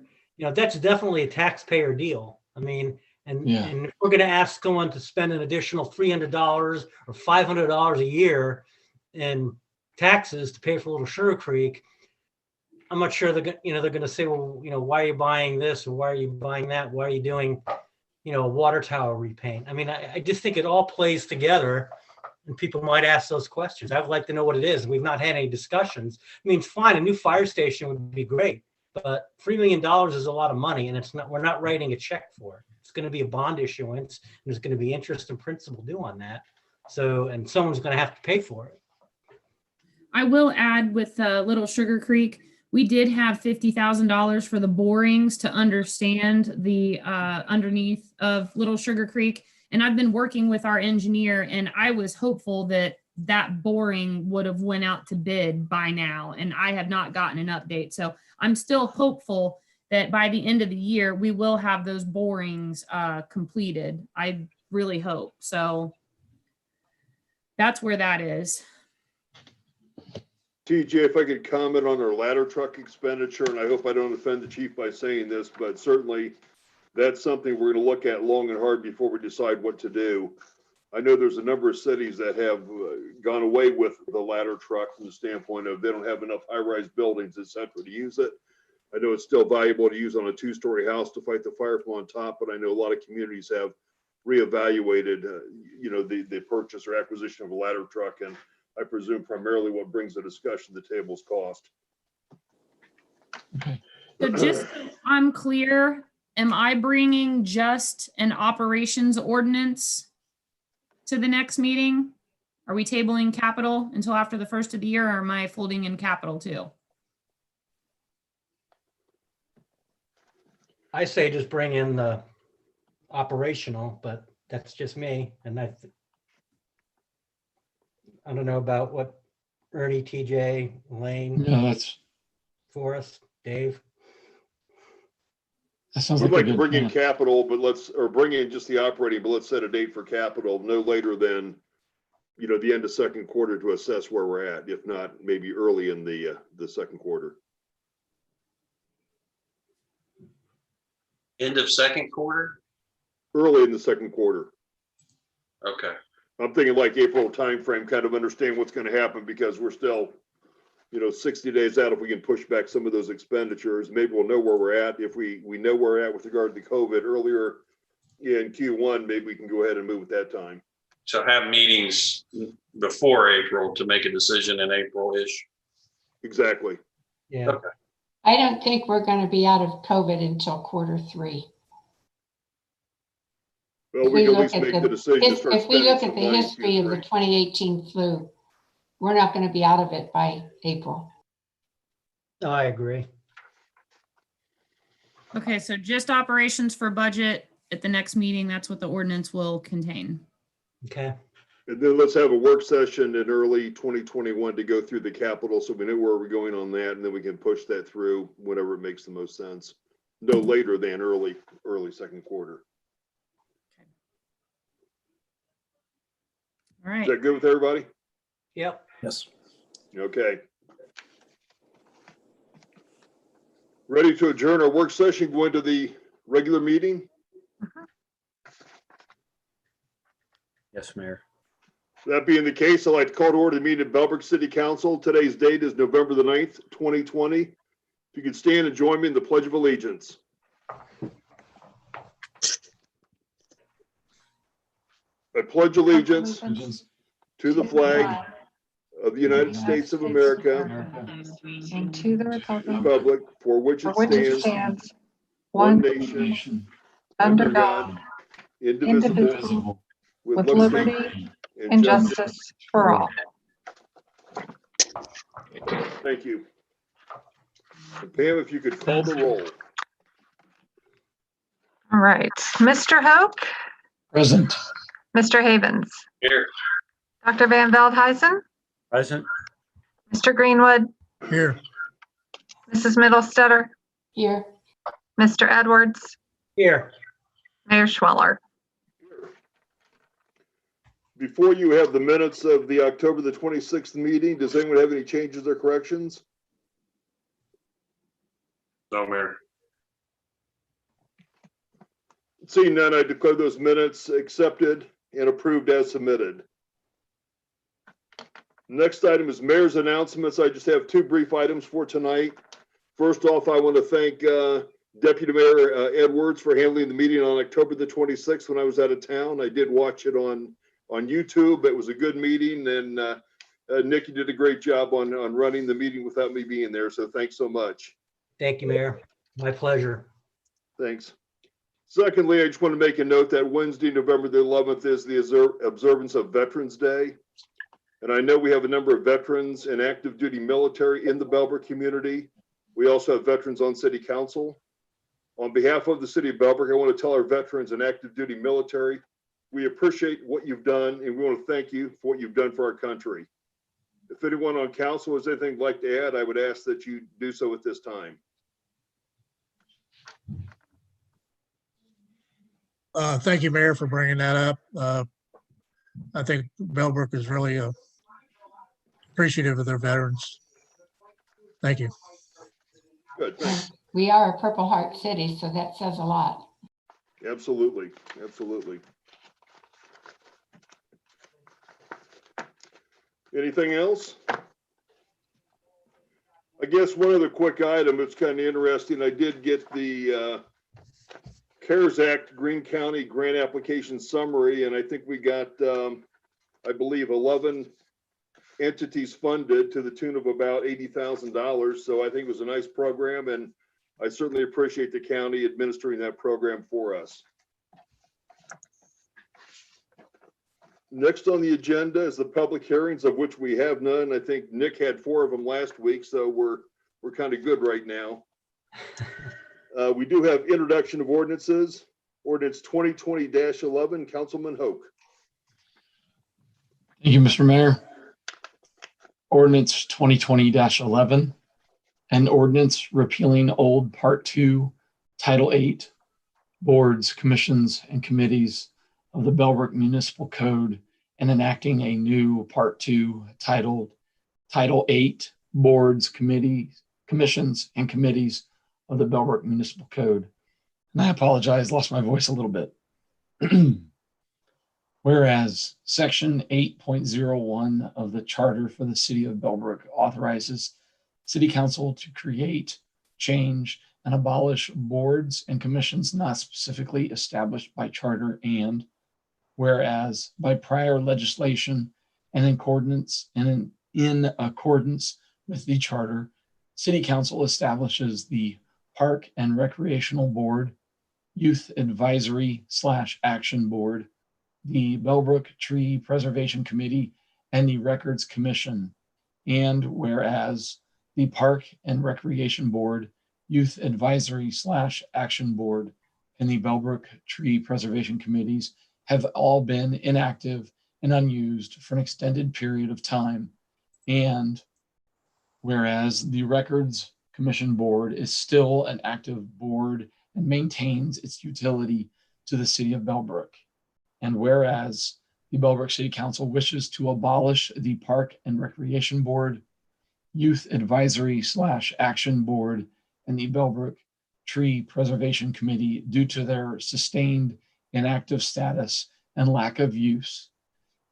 that's definitely a taxpayer deal. I mean, and if we're going to ask someone to spend an additional $300 or $500 a year in taxes to pay for Little Sugar Creek, I'm not sure they're going to say, well, why are you buying this, or why are you buying that? Why are you doing, a water tower repaint? I mean, I just think it all plays together, and people might ask those questions. I'd like to know what it is. We've not had any discussions. I mean, it's fine. A new fire station would be great, but $3 million is a lot of money, and we're not writing a check for it. It's going to be a bond issuance, and there's going to be interest and principal due on that. So, and someone's going to have to pay for it. I will add with Little Sugar Creek, we did have $50,000 for the borings to understand the underneath of Little Sugar Creek. And I've been working with our engineer, and I was hopeful that that boring would have went out to bid by now, and I have not gotten an update. So I'm still hopeful that by the end of the year, we will have those borings completed. I really hope. So that's where that is. TJ, if I could comment on our ladder truck expenditure, and I hope I don't offend the chief by saying this, but certainly that's something we're going to look at long and hard before we decide what to do. I know there's a number of cities that have gone away with the ladder truck from the standpoint of they don't have enough high-rise buildings, et cetera, to use it. I know it's still valuable to use on a two-story house to fight the fire from on top, but I know a lot of communities have reevaluated, the purchase or acquisition of a ladder truck, and I presume primarily what brings the discussion to the table is cost. okay. So just so I'm clear, am I bringing just an operations ordinance to the next meeting? Are we tabling capital until after the first of the year, or am I folding in capital too? I say just bring in the operational, but that's just me. And I don't know about what Ernie, TJ, Lane, Yeah, Forrest, Dave. that sounds We'd like a like to good bring in plan. capital, or bring in just the operating, but let's set a date for capital no later than, the end of second quarter to assess where we're at. If not, maybe early in the second quarter. End of second quarter? Early in the second quarter. Okay. I'm thinking like April timeframe, kind of understand what's going to happen because we're still, 60 days out. If we can push back some of those expenditures, maybe we'll know where we're at. If we know where we're at with regard to COVID earlier in Q1, maybe we can go ahead and move at that time. So have meetings before April to make a decision in April-ish. Exactly. Yeah. Okay. I don't think we're going to be out of COVID until Q3. Well, we can at least make the decision to start If we spending look some at the money in history of the Q3. 2018 flu, we're not going to be out of it by April. No, I agree. Okay, so just operations for budget at the next meeting. That's what the ordinance will contain. Okay. And then let's have a work session in early 2021 to go through the capital so we know where we're going on that, and then we can push that through whenever it makes the most sense. No later than early second quarter. All Is right. that good with everybody? Yep. Yes. Okay. Ready to adjourn our work session, go into the regular meeting? Yes, Mayor. That being the case, I'd like to call to order the meeting of Bellbrook City Council. Today's date is November the 9th, 2020. If you could stand and join me in the Pledge of Allegiance. I pledge allegiance to the flag of the United States of America, and to the republic for which it stands, stands one one nation, under God, indivisible, indivisible, with with liberty liberty and and justice. justice for all. Thank you. And Pam, if you could call the roll. All right. Mr. Hoke, Present. Mr. Havens, Here. Dr. Van Veldhuizen, Present. Mr. Greenwood, Here, Mrs. Middlestetter, Here, Mr. Edwards, Here. Mayor Schweller. Before you have the minutes of the October the 26th meeting, does anyone have any changes or corrections? No, Mayor. Seeing none, I declare those minutes accepted and approved as submitted. Next item is mayor's announcements. I just have two brief items for tonight. First off, I want to thank Deputy Mayor Edwards for handling the meeting on October the 26th when I was out of town. I did watch it on YouTube. It was a good meeting, and Nikki did a great job on running the meeting without me being there. So thanks so much. Thank you, Mayor. My pleasure. Thanks. Secondly, I just want to make a note that Wednesday, November the 11th is the observance of Veterans Day. And I know we have a number of veterans and active duty military in the Bellbrook community. We also have veterans on city council. On behalf of the city of Bellbrook, I want to tell our veterans and active duty military, we appreciate what you've done and we want to thank you for what you've done for our country. If anyone on council has anything they'd like to add, I would ask that you do so at this time. thank you, Mayor, for bringing that up. I think Bellbrook is really appreciative of their veterans. Thank you. Good, thanks. we are a Purple Heart city, so that says a lot. Absolutely, absolutely. Anything else? I guess one other quick item, it's kind of interesting. I did get the CARES Act Greene County grant application summary, and I think we got, I believe, 11 entities funded to the tune of about $80,000. So I think it was a nice program, and I certainly appreciate the county administering that program for us. Next on the agenda is the public hearings, of which we have none. I think Nick had 4 of them last week, so we're kind of good right now. We do have introduction of ordinances. Ordinance 2020-11, Councilman Hoke. Thank you, Mr. Mayor. Ordinance 2020-11, an ordinance repealing old Part 2, Title 8, Boards, Commissions, and Committees of the Bellbrook Municipal Code and enacting a new Part 2 titled Title 8, Boards, Committees, Commissions, and Committees of the Bellbrook Municipal Code. And I apologize, lost my voice a little bit. Whereas Section 8.01 of the Charter for the City of Bellbrook authorizes City Council to create, change, and abolish boards and commissions not specifically established by charter, and whereas by prior legislation and in accordance with the charter, City Council establishes the Park and Recreational Board, Youth Advisory / Action Board, the Bellbrook Tree Preservation Committee, and the Records Commission. And whereas the Park and Recreation Board, Youth Advisory / Action Board, and the Bellbrook Tree Preservation Committees have all been inactive and unused for an extended period of time. And whereas the Records Commission Board is still an active board and maintains its utility to the City of Bellbrook. And whereas the Bellbrook City Council wishes to abolish the Park and Recreation Board, Youth Advisory / Action Board, and the Bellbrook Tree Preservation Committee due to their sustained inactive status and lack of use.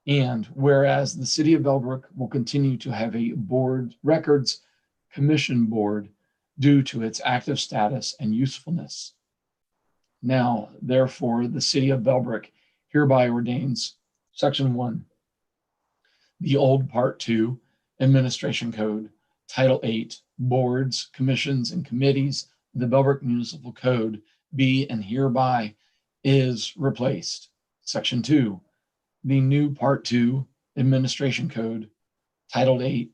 And whereas the City of Bellbrook will continue to have a board Records Commission Board due to its active status and usefulness. Now, therefore, the City of Bellbrook hereby ordains Section 1, the old Part 2 Administration Code, Title 8, Boards, Commissions, and Committees of the Bellbrook Municipal Code be and hereby is replaced. Section 2, the new Part 2 Administration Code, Title 8,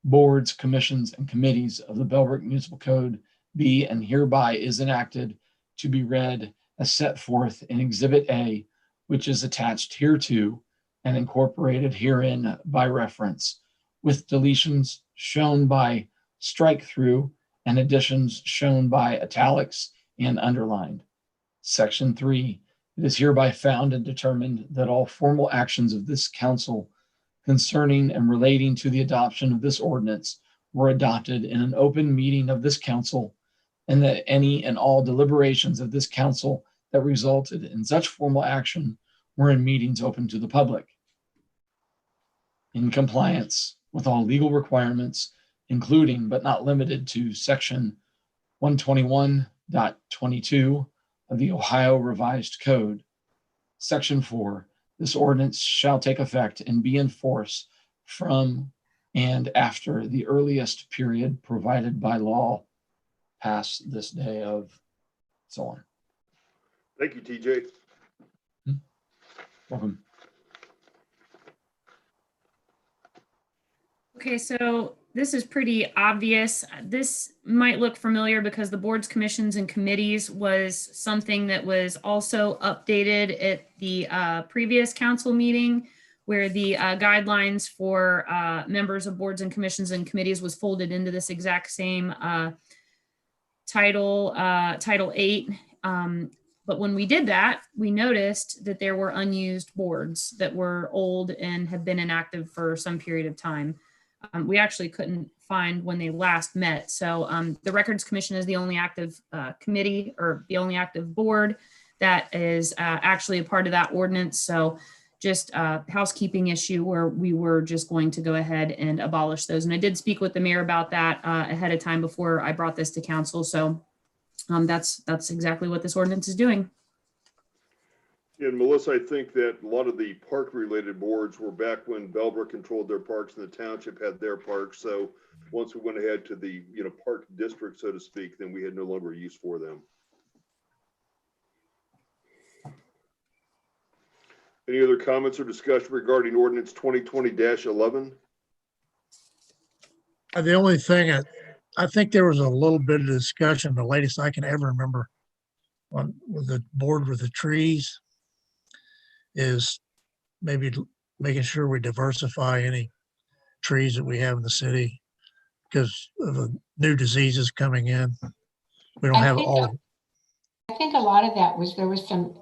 Boards, Commissions, and Committees of the Bellbrook Municipal Code be and hereby is enacted to be read as set forth in Exhibit A, which is attached hereto and incorporated herein by reference, with deletions shown by strike through and additions shown by italics and underlined. Section 3, it is hereby found and determined that all formal actions of this council concerning and relating to the adoption of this ordinance were adopted in an open meeting of this council, and that any and all deliberations of this council that resulted in such formal action were in meetings open to the public. In compliance with all legal requirements, including but not limited to Section 121.22 of the Ohio Revised Code. Section 4, this ordinance shall take effect and be in force from and after the earliest period provided by law past this day of, so on. Thank you, TJ. Welcome. Okay, so this is pretty obvious. This might look familiar because the boards, commissions, and committees was something that was also updated at the previous council meeting, where the guidelines for members of boards and commissions and committees was folded into this exact same Title 8. But when we did that, we noticed that there were unused boards that were old and have been inactive for some period of time. We actually couldn't find when they last met. So the Records Commission is the only active committee or the only active board that is actually a part of that ordinance. So just a housekeeping issue where we were just going to go ahead and abolish those. And I did speak with the mayor about that ahead of time before I brought this to council. So that's exactly what this ordinance is doing. And Melissa, I think that a lot of the park-related boards were back when Bellbrook controlled their parks and the township had their parks. So once we went ahead to the park district, so to speak, then we had no longer use for them. Any other comments or discussion regarding ordinance 2020-11? The only thing, I think there was a little bit of discussion, the latest I can ever remember, on with the board with the trees, is maybe making sure we diversify any trees that we have in the city because of the new diseases coming in. We don't I have think- all, I think a lot of that was, there was some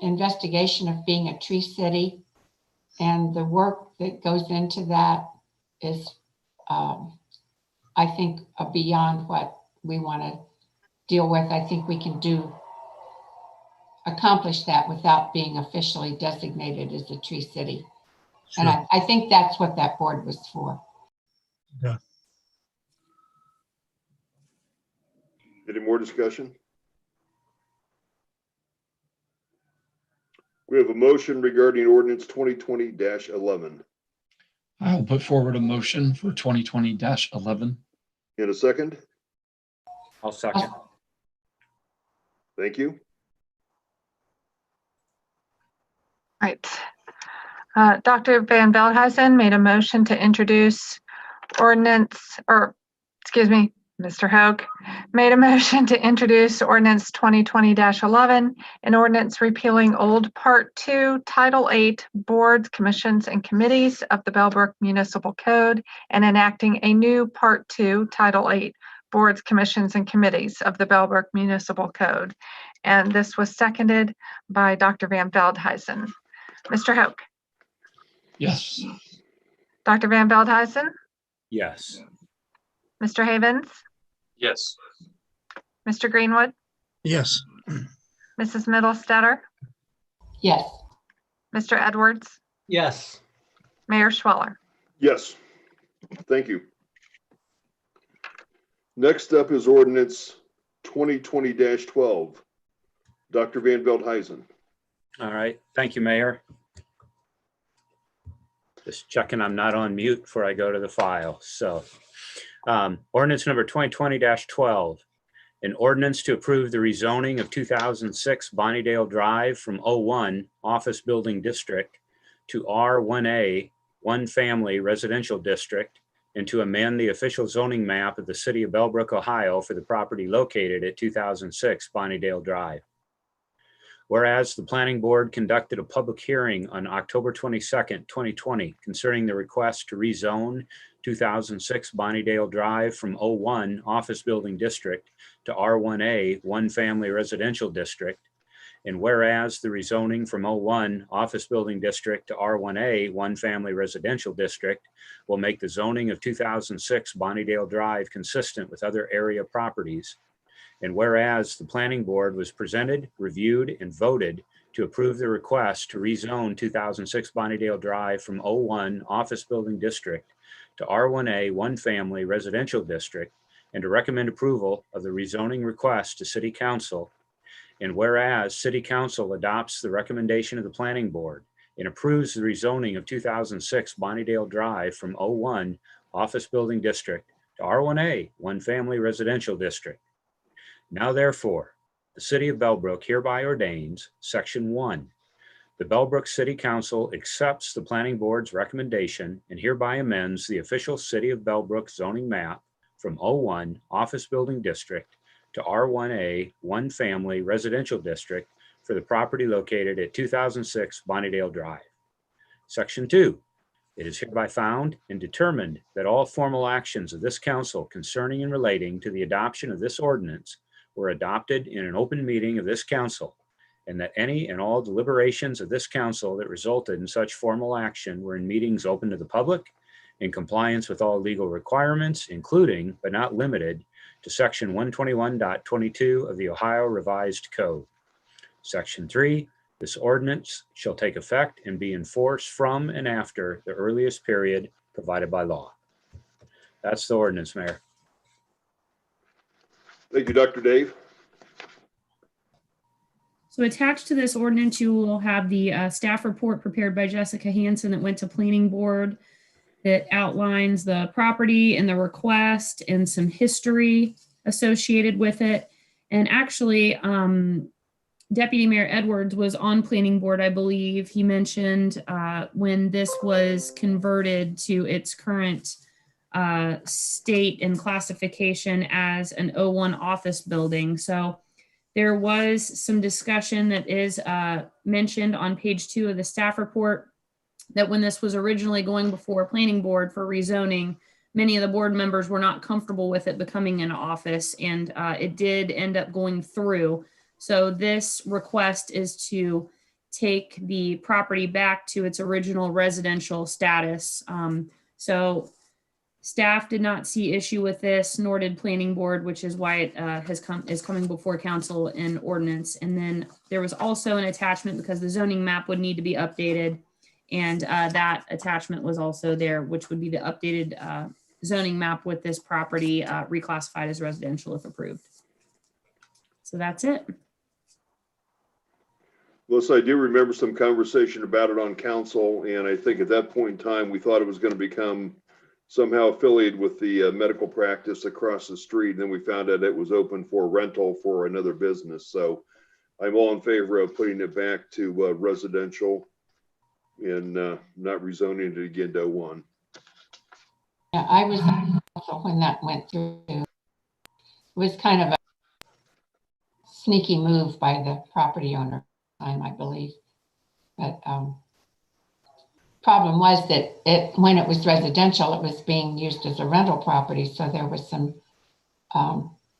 investigation of being a tree city. And the work that goes into that is, I think, beyond what we want to deal with. I think we can accomplish that without being officially designated as a tree city. And Sure. I think that's what that board was for. Any more discussion? We have a motion regarding ordinance 2020-11. I'll put forward a motion for 2020-11. In a second. I'll second. Thank you. Right. Dr. Van Veldhuizen made a motion to introduce Mr. Hoag made a motion to introduce ordinance 2020-11, an ordinance repealing old Part 2, Title 8, Boards, Commissions, and Committees of the Bellbrook Municipal Code, and enacting a new Part 2, Title 8, Boards, Commissions, and Committees of the Bellbrook Municipal Code. And this was seconded by Dr. Van Veldhuizen. Mr. Hoag, Yes. Dr. Van Veldhuizen, Yes. Mr. Havens, Yes. Mr. Greenwood, yes, Mrs. Middlestetter, Yes. Mr. Edwards, Yes. Mayor Schweller. Yes. Thank you. Next up is ordinance 2020-12. Dr. Van Veldhuizen. All right. Thank you, Mayor. Just checking I'm not on mute before I go to the file. So ordinance number 2020-12, an ordinance to approve the rezoning of 2006 Bonnydale Drive from O1 Office Building District to R1A, One Family Residential District, and to amend the official zoning map of the city of Bellbrook, Ohio for the property located at 2006 Bonnydale Drive. Whereas the planning board conducted a public hearing on October 22nd, 2020 concerning the request to rezone 2006 Bonnydale Drive from O1 Office Building District to R1A One Family Residential District. And whereas the rezoning from O1 Office Building District to R1A One Family Residential District will make the zoning of 2006 Bonnydale Drive consistent with other area properties. And whereas the planning board was presented, reviewed, and voted to approve the request to rezone 2006 Bonnydale Drive from O1 Office Building District to R1A One Family Residential District, and to recommend approval of the rezoning request to City Council. And whereas City Council adopts the recommendation of the planning board and approves the rezoning of 2006 Bonnydale Drive from O1 Office Building District to R1A One Family Residential District. Now therefore, the City of Bellbrook hereby ordains, Section 1, the Bellbrook City Council accepts the Planning Board's recommendation and hereby amends the official City of Bellbrook zoning map from O1 Office Building District to R1A One Family Residential District for the property located at 2006 Bonnydale Drive. Section 2, it is hereby found and determined that all formal actions of this council concerning and relating to the adoption of this ordinance were adopted in an open meeting of this council, and that any and all deliberations of this council that resulted in such formal action were in meetings open to the public in compliance with all legal requirements, including but not limited to Section 121.22 of the Ohio Revised Code. Section 3, this ordinance shall take effect and be enforced from and after the earliest period provided by law. That's the ordinance, Mayor. Thank you, Dr. Dave. So attached to this ordinance, you will have the staff report prepared by Jessica Hansen that went to planning board that outlines the property and the request and some history associated with it. And actually, Deputy Mayor Edwards was on planning board, I believe. He mentioned when this was converted to its current state and classification as an O1 office building. So there was some discussion that is mentioned on page 2 of the staff report that when this was originally going before planning board for rezoning, many of the board members were not comfortable with it becoming an office, and it did end up going through. So this request is to take the property back to its original residential status. So staff did not see issue with this, nor did planning board, which is why it is coming before council in ordinance. And then there was also an attachment because the zoning map would need to be updated. And that attachment was also there, which would be the updated zoning map with this property reclassified as residential if approved. So that's it. Melissa, I do remember some conversation about it on council, and I think at that point in time, we thought it was going to become somehow affiliated with the medical practice across the street. And then we found out it was open for rental for another business. So I'm all in favor of putting it back to residential and not rezoning it again to O1. Yeah, I was on council when that went through. It was kind of a sneaky move by the property owner, I believe. But problem was that when it was residential, it was being used as a rental property. So there was some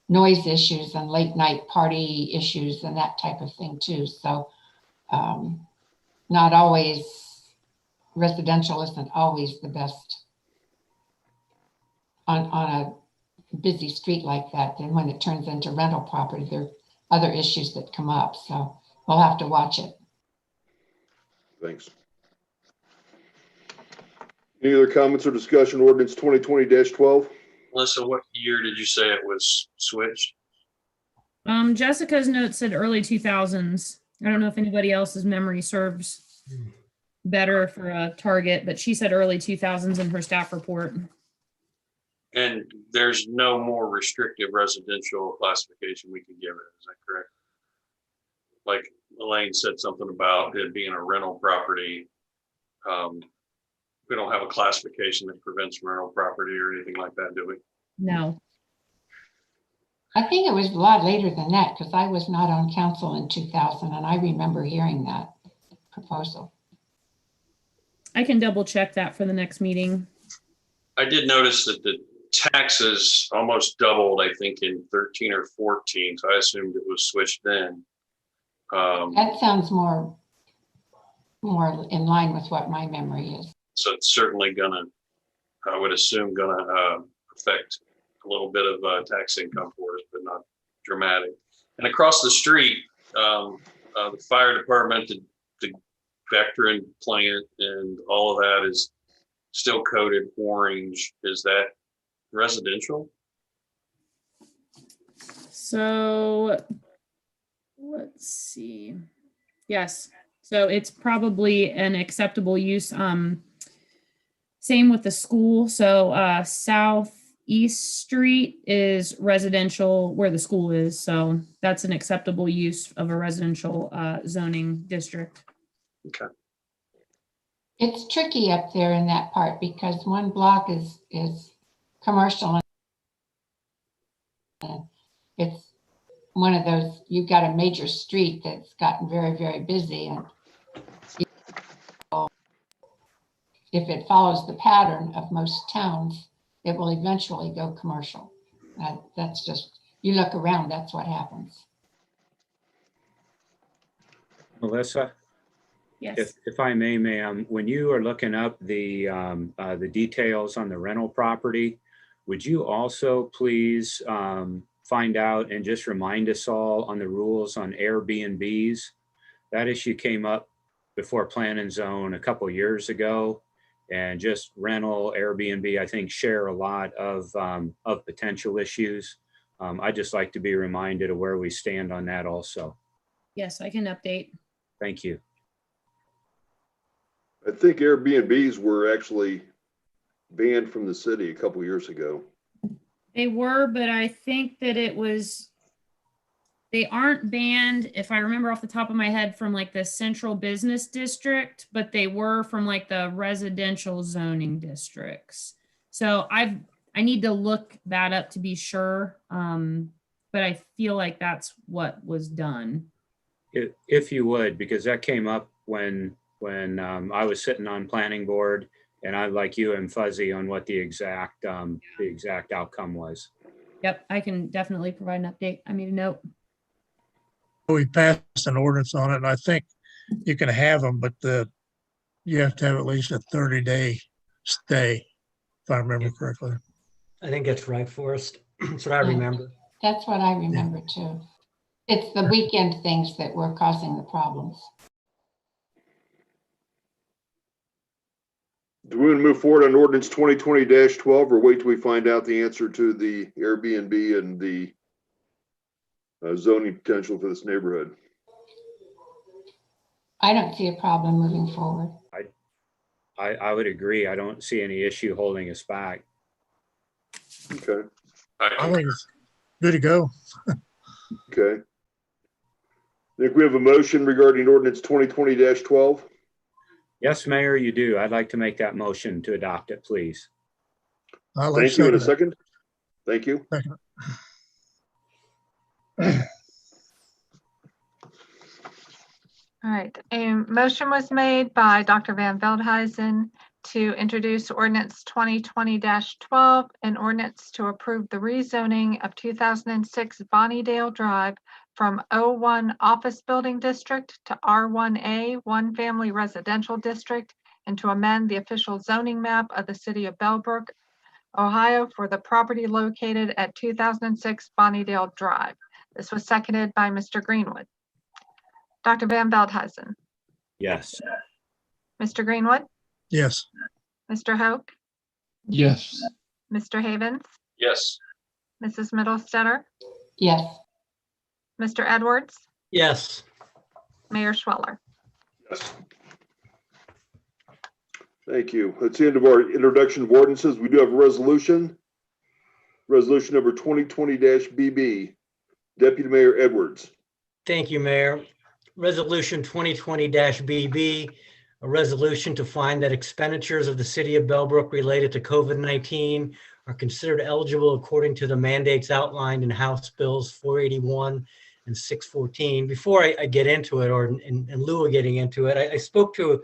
noise issues and late night party issues and that type of thing too. So not always, residential isn't always the best on a busy street like that. Then when it turns into rental property, there are other issues that come up. So we'll have to watch it. Thanks. Any other comments or discussion? Ordinance 2020-12. Melissa, what year did you say it was switched? Jessica's note said early 2000s. I don't know if anybody else's memory serves better for a target, but she said early 2000s in her staff report. And there's no more restrictive residential classification we can give it, is that correct? Like Elaine said something about it being a rental property. We don't have a classification that prevents rental property or anything like that, do we? No. I think it was a lot later than that because I was not on council in 2000 and I remember hearing that proposal. I can double check that for the next meeting. I did notice that the taxes almost doubled, I think, in 13 or 14. So I assumed it was switched then. That sounds more in line with what my memory is. So it's certainly gonna, I would assume, gonna affect a little bit of tax income for us, but not dramatic. And across the street, the fire department, the veteran plant, and all of that is still coded orange. Is that residential? So let's see. Yes. So it's probably an acceptable use. Same with the school. So Southeast Street is residential where the school is. So that's an acceptable use of a residential zoning district. Okay. It's tricky up there in that part because one block is commercial. And it's one of those, you've got a major street that's gotten very, very busy. And if it follows the pattern of most towns, it will eventually go commercial. That's just, you look around, that's what happens. Melissa, Yes. if I may, ma'am, when you are looking up the details on the rental property, would you also please find out and just remind us all on the rules on Airbnbs? That issue came up before Plan and Zone a couple of years ago, and just rental Airbnb, I think, share a lot of potential issues. I'd just like to be reminded of where we stand on that also. Yes, I can update. Thank you. I think Airbnbs were actually banned from the city a couple years ago. They were, but I think that they aren't banned, if I remember off the top of my head, from like the central business district, but they were from like the residential zoning districts. So I need to look that up to be sure. But I feel like that's what was done. If you would, because that came up when when I was sitting on planning board, and I, like you, am fuzzy on what the exact outcome was. Yep, I can definitely provide an update. I made a note. We passed an ordinance on it, and I think you can have them, but you have to have at least a 30-day stay, if I remember correctly. I think that's right, Forrest. That's what I Yeah. remember. That's what I remember too. It's the weekend things that were causing the problems. Do we want to move forward on ordinance 2020-12 or wait till we find out the answer to the Airbnb and the zoning potential for this neighborhood? I don't see a problem moving forward. I would agree. I don't see any issue holding us back. Okay, I think it's good to go. okay. Think we have a motion regarding ordinance 2020-12? Yes, Mayor, you do. I'd like to make that motion to adopt it, please. I'll let Thank you. In a second second. Thank you. All right, a motion was made by Dr. Van Veldhuizen to introduce ordinance 2020-12, an ordinance to approve the rezoning of 2006 Bonnydale Drive from O1 Office Building District to R1A One Family Residential District, and to amend the official zoning map of the city of Bellbrook, Ohio for the property located at 2006 Bonnydale Drive. This was seconded by Mr. Greenwood. Dr. Van Veldhuizen, Yes. Mr. Greenwood, Yes. Mr. Hoke, Yes. Mr. Havens, Yes. Mrs. Middlestetter, Yes, Mr. Edwards, Yes, Mayor Schweller. Yes. Thank you. That's the end of our introduction of ordinances. We do have a resolution. Resolution number 2020-BB. Deputy Mayor Edwards. thank you, Mayor. Resolution 2020-BB, a resolution to find that expenditures of the city of Bellbrook related to COVID-19 are considered eligible according to the mandates outlined in House Bills 481 and 614. Before I get into it, or in lieu of getting into it, I spoke to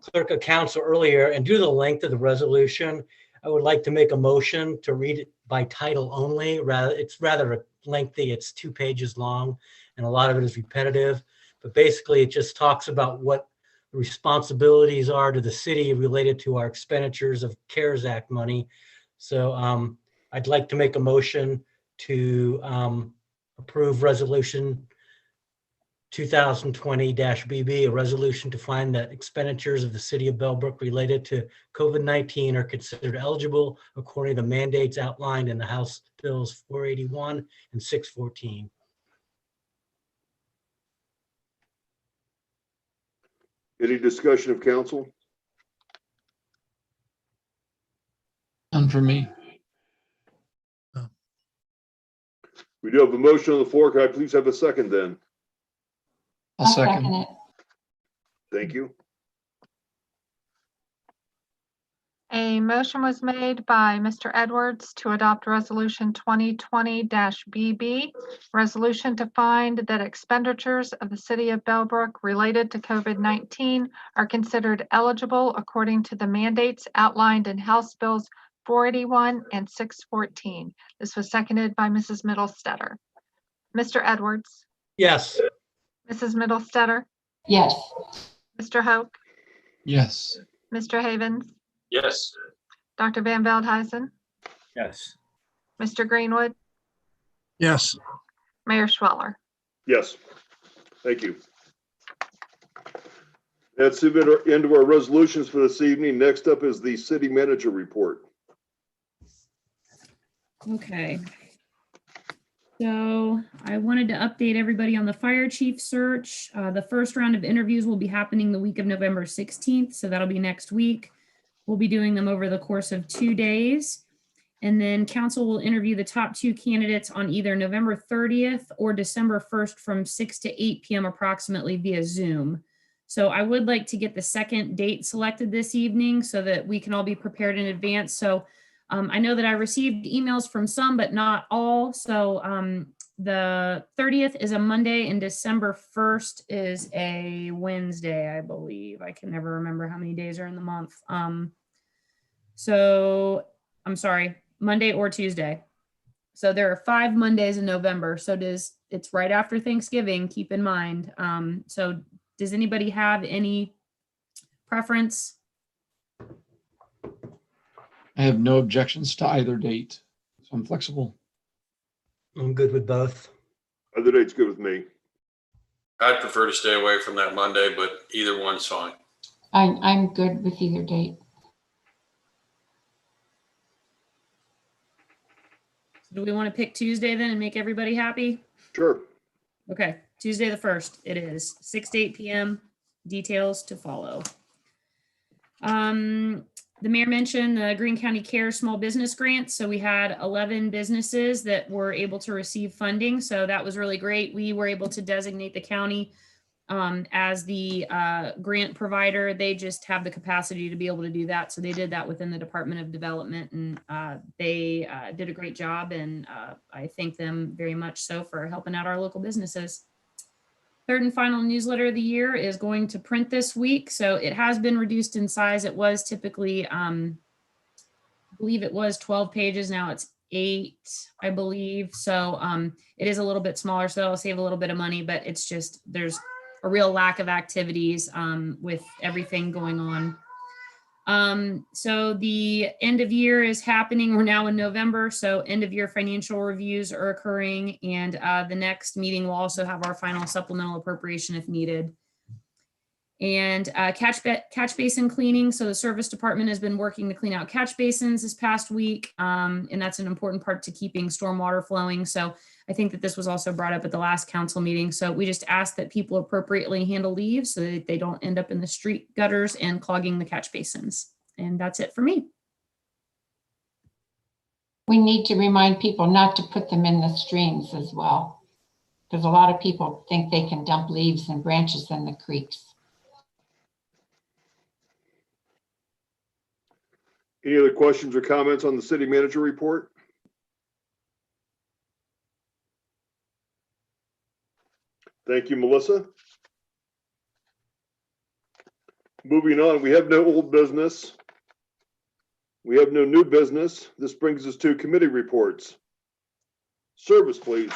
Clerk of Council earlier, and due to the length of the resolution, I would like to make a motion to read it by title only. It's rather lengthy. It's 2 pages long, and a lot of it is repetitive. But basically, it just talks about what the responsibilities are to the city related to our expenditures of CARES Act money. So I'd like to make a motion to approve resolution 2020-BB, a resolution to find that expenditures of the city of Bellbrook related to COVID-19 are considered eligible according to mandates outlined in the House Bills 481 and 614. Any discussion of council? None for me. We do have a motion on the floor. Can I please have a second then? I'll I'll second second. it. Thank you. A motion was made by Mr. Edwards to adopt resolution 2020-BB, resolution to find that expenditures of the city of Bellbrook related to COVID-19 are considered eligible according to the mandates outlined in House Bills 481 and 614. This was seconded by Mrs. Middlestetter. Mr. Edwards, Yes, Mrs. Middlestetter, Yes, Mr. Hoke, Yes. Mr. Havens, Yes. Dr. Van Veldhuizen, Yes. Mr. Greenwood, Yes. Mayor Schweller. Yes. Thank you. That's the end of our resolutions for this evening. Next up is the city manager report. Okay. So I wanted to update everybody on the fire chief search. The first round of interviews will be happening the week of November 16th. So that'll be next week. We'll be doing them over the course of 2 days. And then council will interview the top 2 candidates on either November 30th or December 1st from 6 to 8 p.m. approximately via Zoom. So I would like to get the second date selected this evening so that we can all be prepared in advance. So I know that I received emails from some, but not all. So the 30th is a Monday and December 1st is a Wednesday, I believe. I can never remember how many days are in the month. So I'm sorry, Monday or Tuesday. So there are 5 Mondays in November. So it's right after Thanksgiving, keep in mind. So does anybody have any preference? I have no objections to either date, so I'm flexible. I'm good with both. Other date's good with me. I'd prefer to stay away from that Monday, but either one's fine. I'm good with either date. Do we want to pick Tuesday then and make everybody happy? Sure. Okay, Tuesday the 1st, it is 6 to 8 p.m. Details to follow. The mayor mentioned the Greene County Cares Small Business Grant. So we had 11 businesses that were able to receive funding. So that was really great. We were able to designate the county as the grant provider. They just have the capacity to be able to do that. So they did that within the Department of Development, and they did a great job. And I thank them very much so for helping out our local businesses. Third and final newsletter of the year is going to print this week. So it has been reduced in size. It was typically, I believe it was 12 pages. Now it's 8, I believe. So it is a little bit smaller, so that'll save a little bit of money, but it's just, there's a real lack of activities with everything going on. So the end of year is happening. We're now in November, so end of year financial reviews are occurring, and the next meeting will also have our final supplemental appropriation if needed. And catch basin cleaning. So the service department has been working to clean out catch basins this past week, and that's an important part to keeping stormwater flowing. So I think that this was also brought up at the last council meeting. So we just ask that people appropriately handle leaves so that they don't end up in the street gutters and clogging the catch basins. And that's it for me. We need to remind people not to put them in the streams as well, because a lot of people think they can dump leaves and branches in the creeks. Any other questions or comments on the city manager report? Thank you, Melissa. Moving on, we have no old business. We have no new business. This brings us to committee reports. Service, please.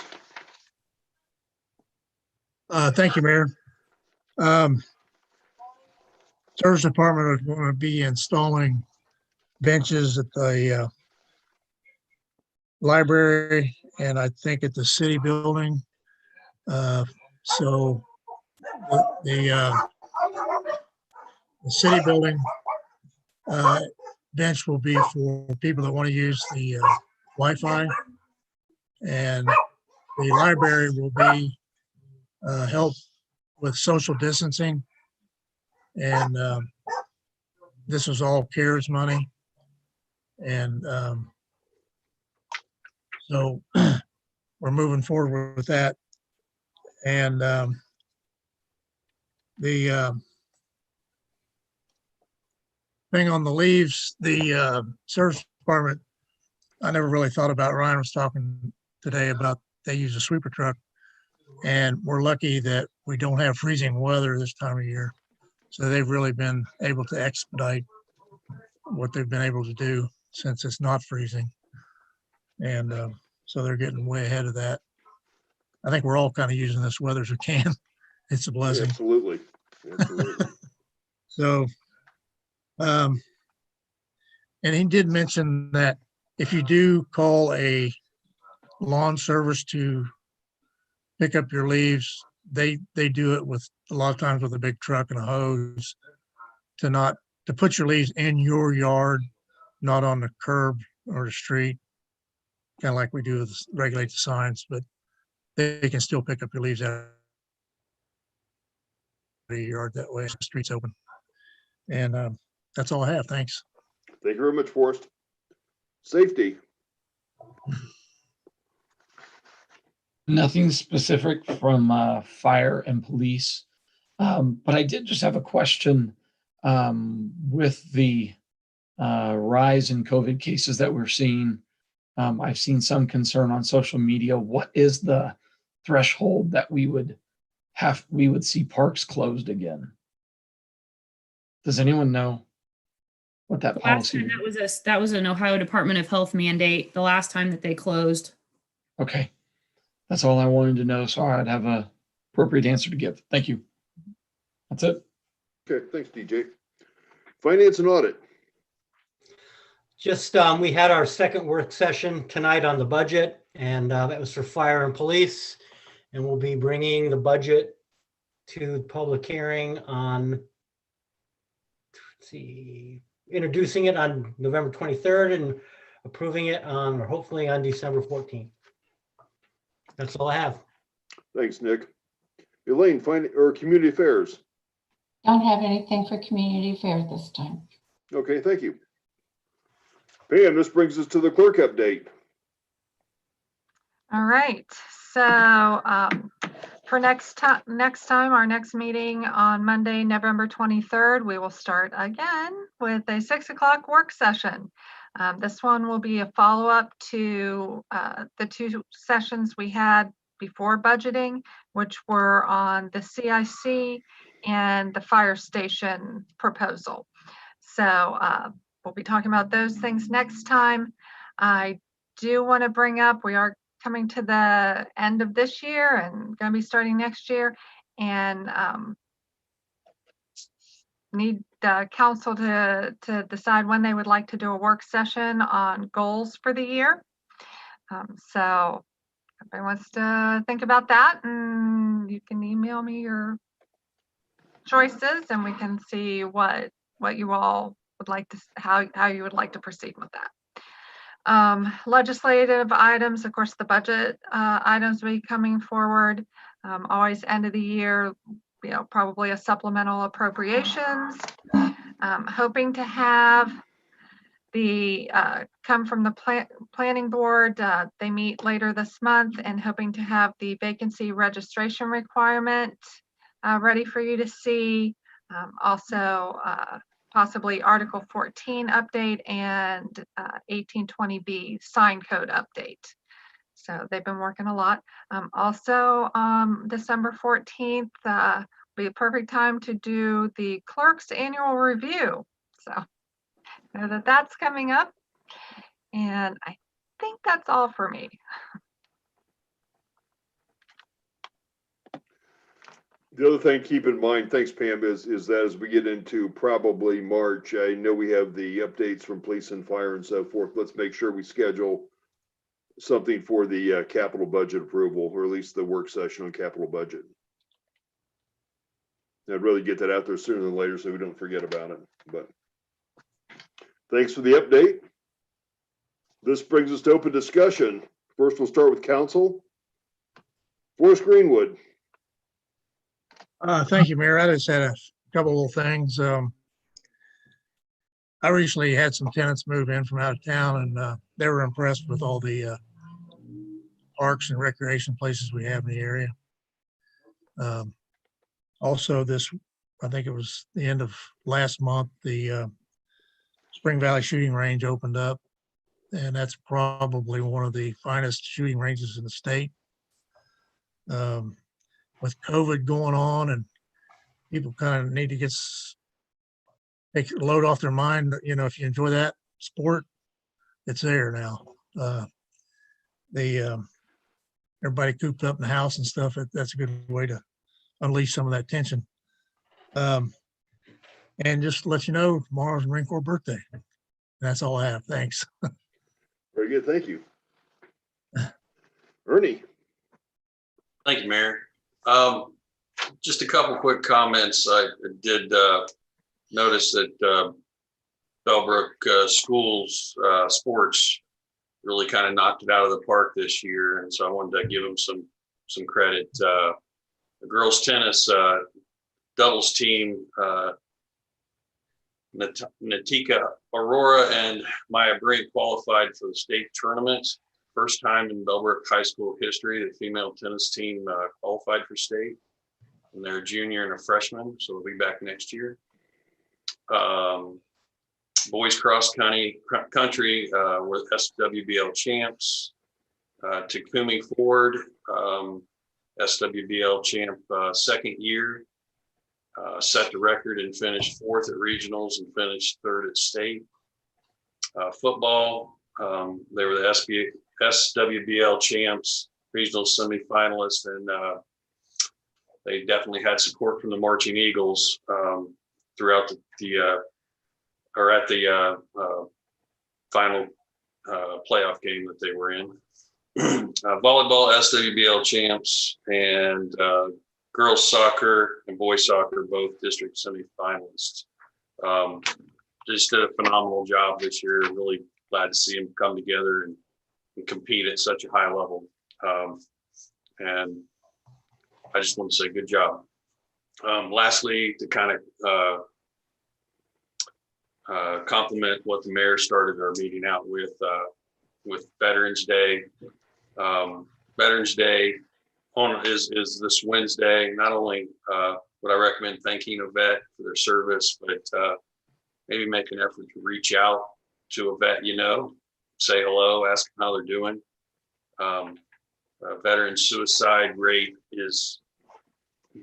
Thank you, Mayor. Service Department is going to be installing benches at the library and I think at the city building. So the city building bench will be for people that want to use the Wi-Fi, and the library will be help with social distancing. And this was all CARES money. And so we're moving forward with that. And the thing on the leaves, the service department, I never really thought about. Ryan was talking today about they use a sweeper truck, and we're lucky that we don't have freezing weather this time of year. So they've really been able to expedite what they've been able to do since it's not freezing. And so they're getting way ahead of that. I think we're all kind of using this weather as we can. It's a blessing. Absolutely. Absolutely. So, and he did mention that if you do call a lawn service to pick up your leaves, they do it with a lot of times with a big truck and a hose to put your leaves in your yard, not on the curb or the street, kind of like we do with regulate the signs, but they can still pick up your leaves out of your yard that way. The street's open. And that's all I have. Thanks. Thank you very much, Forrest. Safety. Nothing specific from fire and police, but I did just have a question with the rise in COVID cases that we're seeing. I've seen some concern on social media. What is the threshold that we would see parks closed again? Does anyone know what that Last policy time would? that was an Ohio Department of Health mandate, the last time that they closed. Okay. That's all I wanted to know. So I'd have a appropriate answer to give. Thank you. That's it. Okay, thanks, DJ. Finance and audit. Just, we had our second work session tonight on the budget, and that was for fire and police. And we'll be bringing the budget to the public hearing on, let's see, introducing it on November 23rd and approving it on, or hopefully on December 14th. That's all I have. Thanks, Nick. Elaine, community affairs. Don't have anything for community affairs this time. Okay, thank you. Pam, this brings us to the clerk update. All right, so for next time, our next meeting on Monday, November 23rd, we will start again with a 6 o'clock work session. This one will be a follow-up to the two sessions we had before budgeting, which were on the CIC and the fire station proposal. So we'll be talking about those things next time. I do want to bring up, we are coming to the end of this year and going to be starting next year, and need the council to decide when they would like to do a work session on goals for the year. So if everybody wants to think about that, and you can email me your choices and we can see what you all would like to, how you would like to proceed with that. Legislative items, of course, the budget items will be coming forward. Always end of the year, you know, probably a supplemental appropriations. Hoping to have the come from the planning board. They meet later this month, and hoping to have the vacancy registration requirement ready for you to see. Also, possibly Article 14 update and 1820B sign code update. So they've been working a lot. Also, December 14th be a perfect time to do the clerk's annual review. So know that that's coming up. And I think that's all for me. The other thing, keep in mind, thanks Pam, is that as we get into probably March, I know we have the updates from police and fire and so forth. Let's make sure we schedule something for the capital budget approval, or at least the work session on capital budget. I'd really get that out there sooner than later so we don't forget about it. But thanks for the update. This brings us to open discussion. First, we'll start with council. Forrest Greenwood. Thank you, Mayor. I just had a couple of things. I recently had some tenants move in from out of town, and they were impressed with all the parks and recreation places we have in the area. Also, I think it was the end of last month, the Spring Valley Shooting Range opened up, and that's probably one of the finest shooting ranges in the state. With COVID going on, and people kind of need to take a load off their mind. You know, if you enjoy that sport, it's there now. Everybody cooped up in the house and stuff. That's a good way to unleash some of that tension. And just to let you know, tomorrow's Marine Corps birthday. That's all I have. Thanks. Very good. Thank you. Ernie. Thank you, Mayor. Just a couple quick comments. I did notice that Bellbrook schools sports really kind of knocked it out of the park this year, and so I wanted to give them some credit. The girls tennis doubles team, Natika Aurora and Maya Brink qualified for the state tournament. First time in Bellbrook High School history the female tennis team qualified for state. And they're a junior and a freshman, so they'll be back next year. Boys cross country were SWBL champs. Takumi Ford, SWBL champ second year, set the record and finished 4th at regionals and finished 3rd at state. Football, they were the SWBL champs, regional semifinalists, and they definitely had support from the Marching Eagles throughout at the final playoff game that they were in. Volleyball SWBL champs, and girls soccer and boys soccer both district semifinalists. Just did a phenomenal job this year. Really glad to see them come together and compete at such a high level. And I just want to say good job. Lastly, to kind of compliment what the mayor started our meeting out with Veterans Day. Veterans Day is this Wednesday. Not only would I recommend thanking a vet for their service, but maybe make an effort to reach out to a vet, say hello, ask them how they're doing. Veteran suicide rate has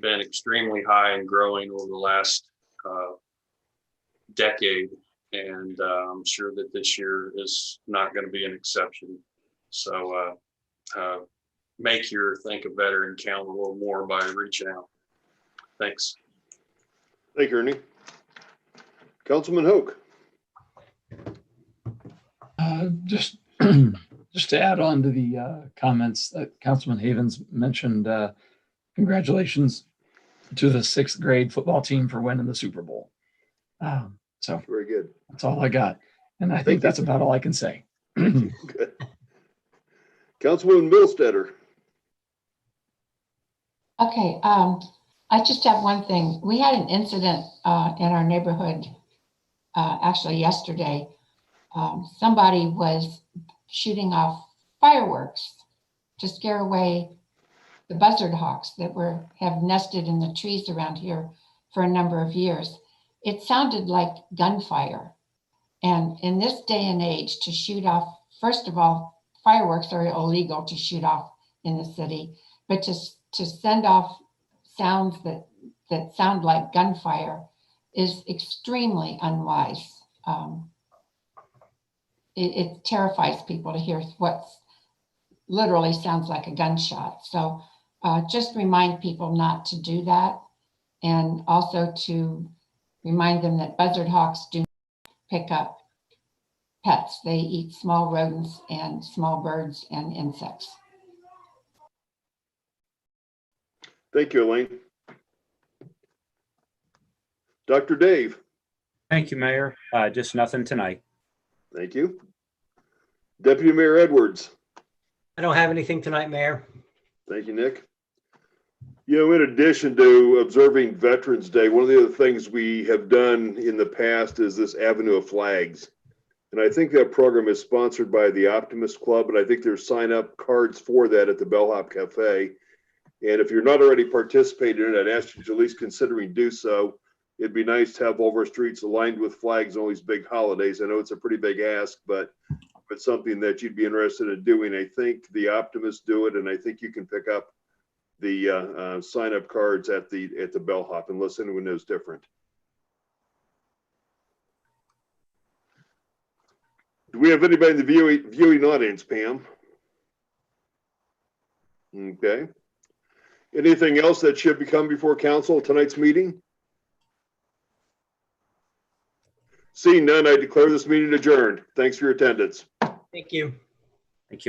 been extremely high and growing over the last decade. And I'm sure that this year is not going to be an exception. So make your Think a Veteran count a little more by reaching out. Thanks. Thank you, Ernie. Councilman Hoke. Just to add on to the comments that Councilman Havens mentioned, congratulations to the 6th grade football team for winning the Super Bowl. So Very good. that's all I got. And I think that's about all I can say. Good. Councilwoman Middlestetter. Okay, I just have one thing. We had an incident in our neighborhood actually yesterday. Somebody was shooting off fireworks to scare away the buzzard hawks that have nested in the trees around here for a number of years. It sounded like gunfire. And in this day and age, to shoot off, first of all, fireworks are illegal to shoot off in the city, but to send off sounds that sound like gunfire is extremely unwise. It terrifies people to hear what literally sounds like a gunshot. So just remind people not to do that, and also to remind them that buzzard hawks do not pick up pets. They eat small rodents and small birds and insects. Thank you, Elaine. Dr. Dave. Thank you, Mayor. Just nothing tonight. Thank you. Deputy Mayor Edwards. I don't have anything tonight, Mayor. Thank you, Nick. In addition to observing Veterans Day, one of the other things we have done in the past is this Avenue of Flags. And I think that program is sponsored by the Optimist Club, and I think there's sign-up cards for that at the Bellhop Cafe. And if you're not already participating in it, I'd ask you to at least considering do so. It'd be nice to have all our streets aligned with flags on all these big holidays. I know it's a pretty big ask, but it's something that you'd be interested in doing. I think the Optimists do it, and I think you can pick up the sign-up cards at the Bellhop, unless anyone knows different. Do we have anybody in the viewing audience, Pam? Okay. Anything else that should come before council at tonight's meeting? Seeing none, I declare this meeting adjourned. Thanks for your attendance. Thank you.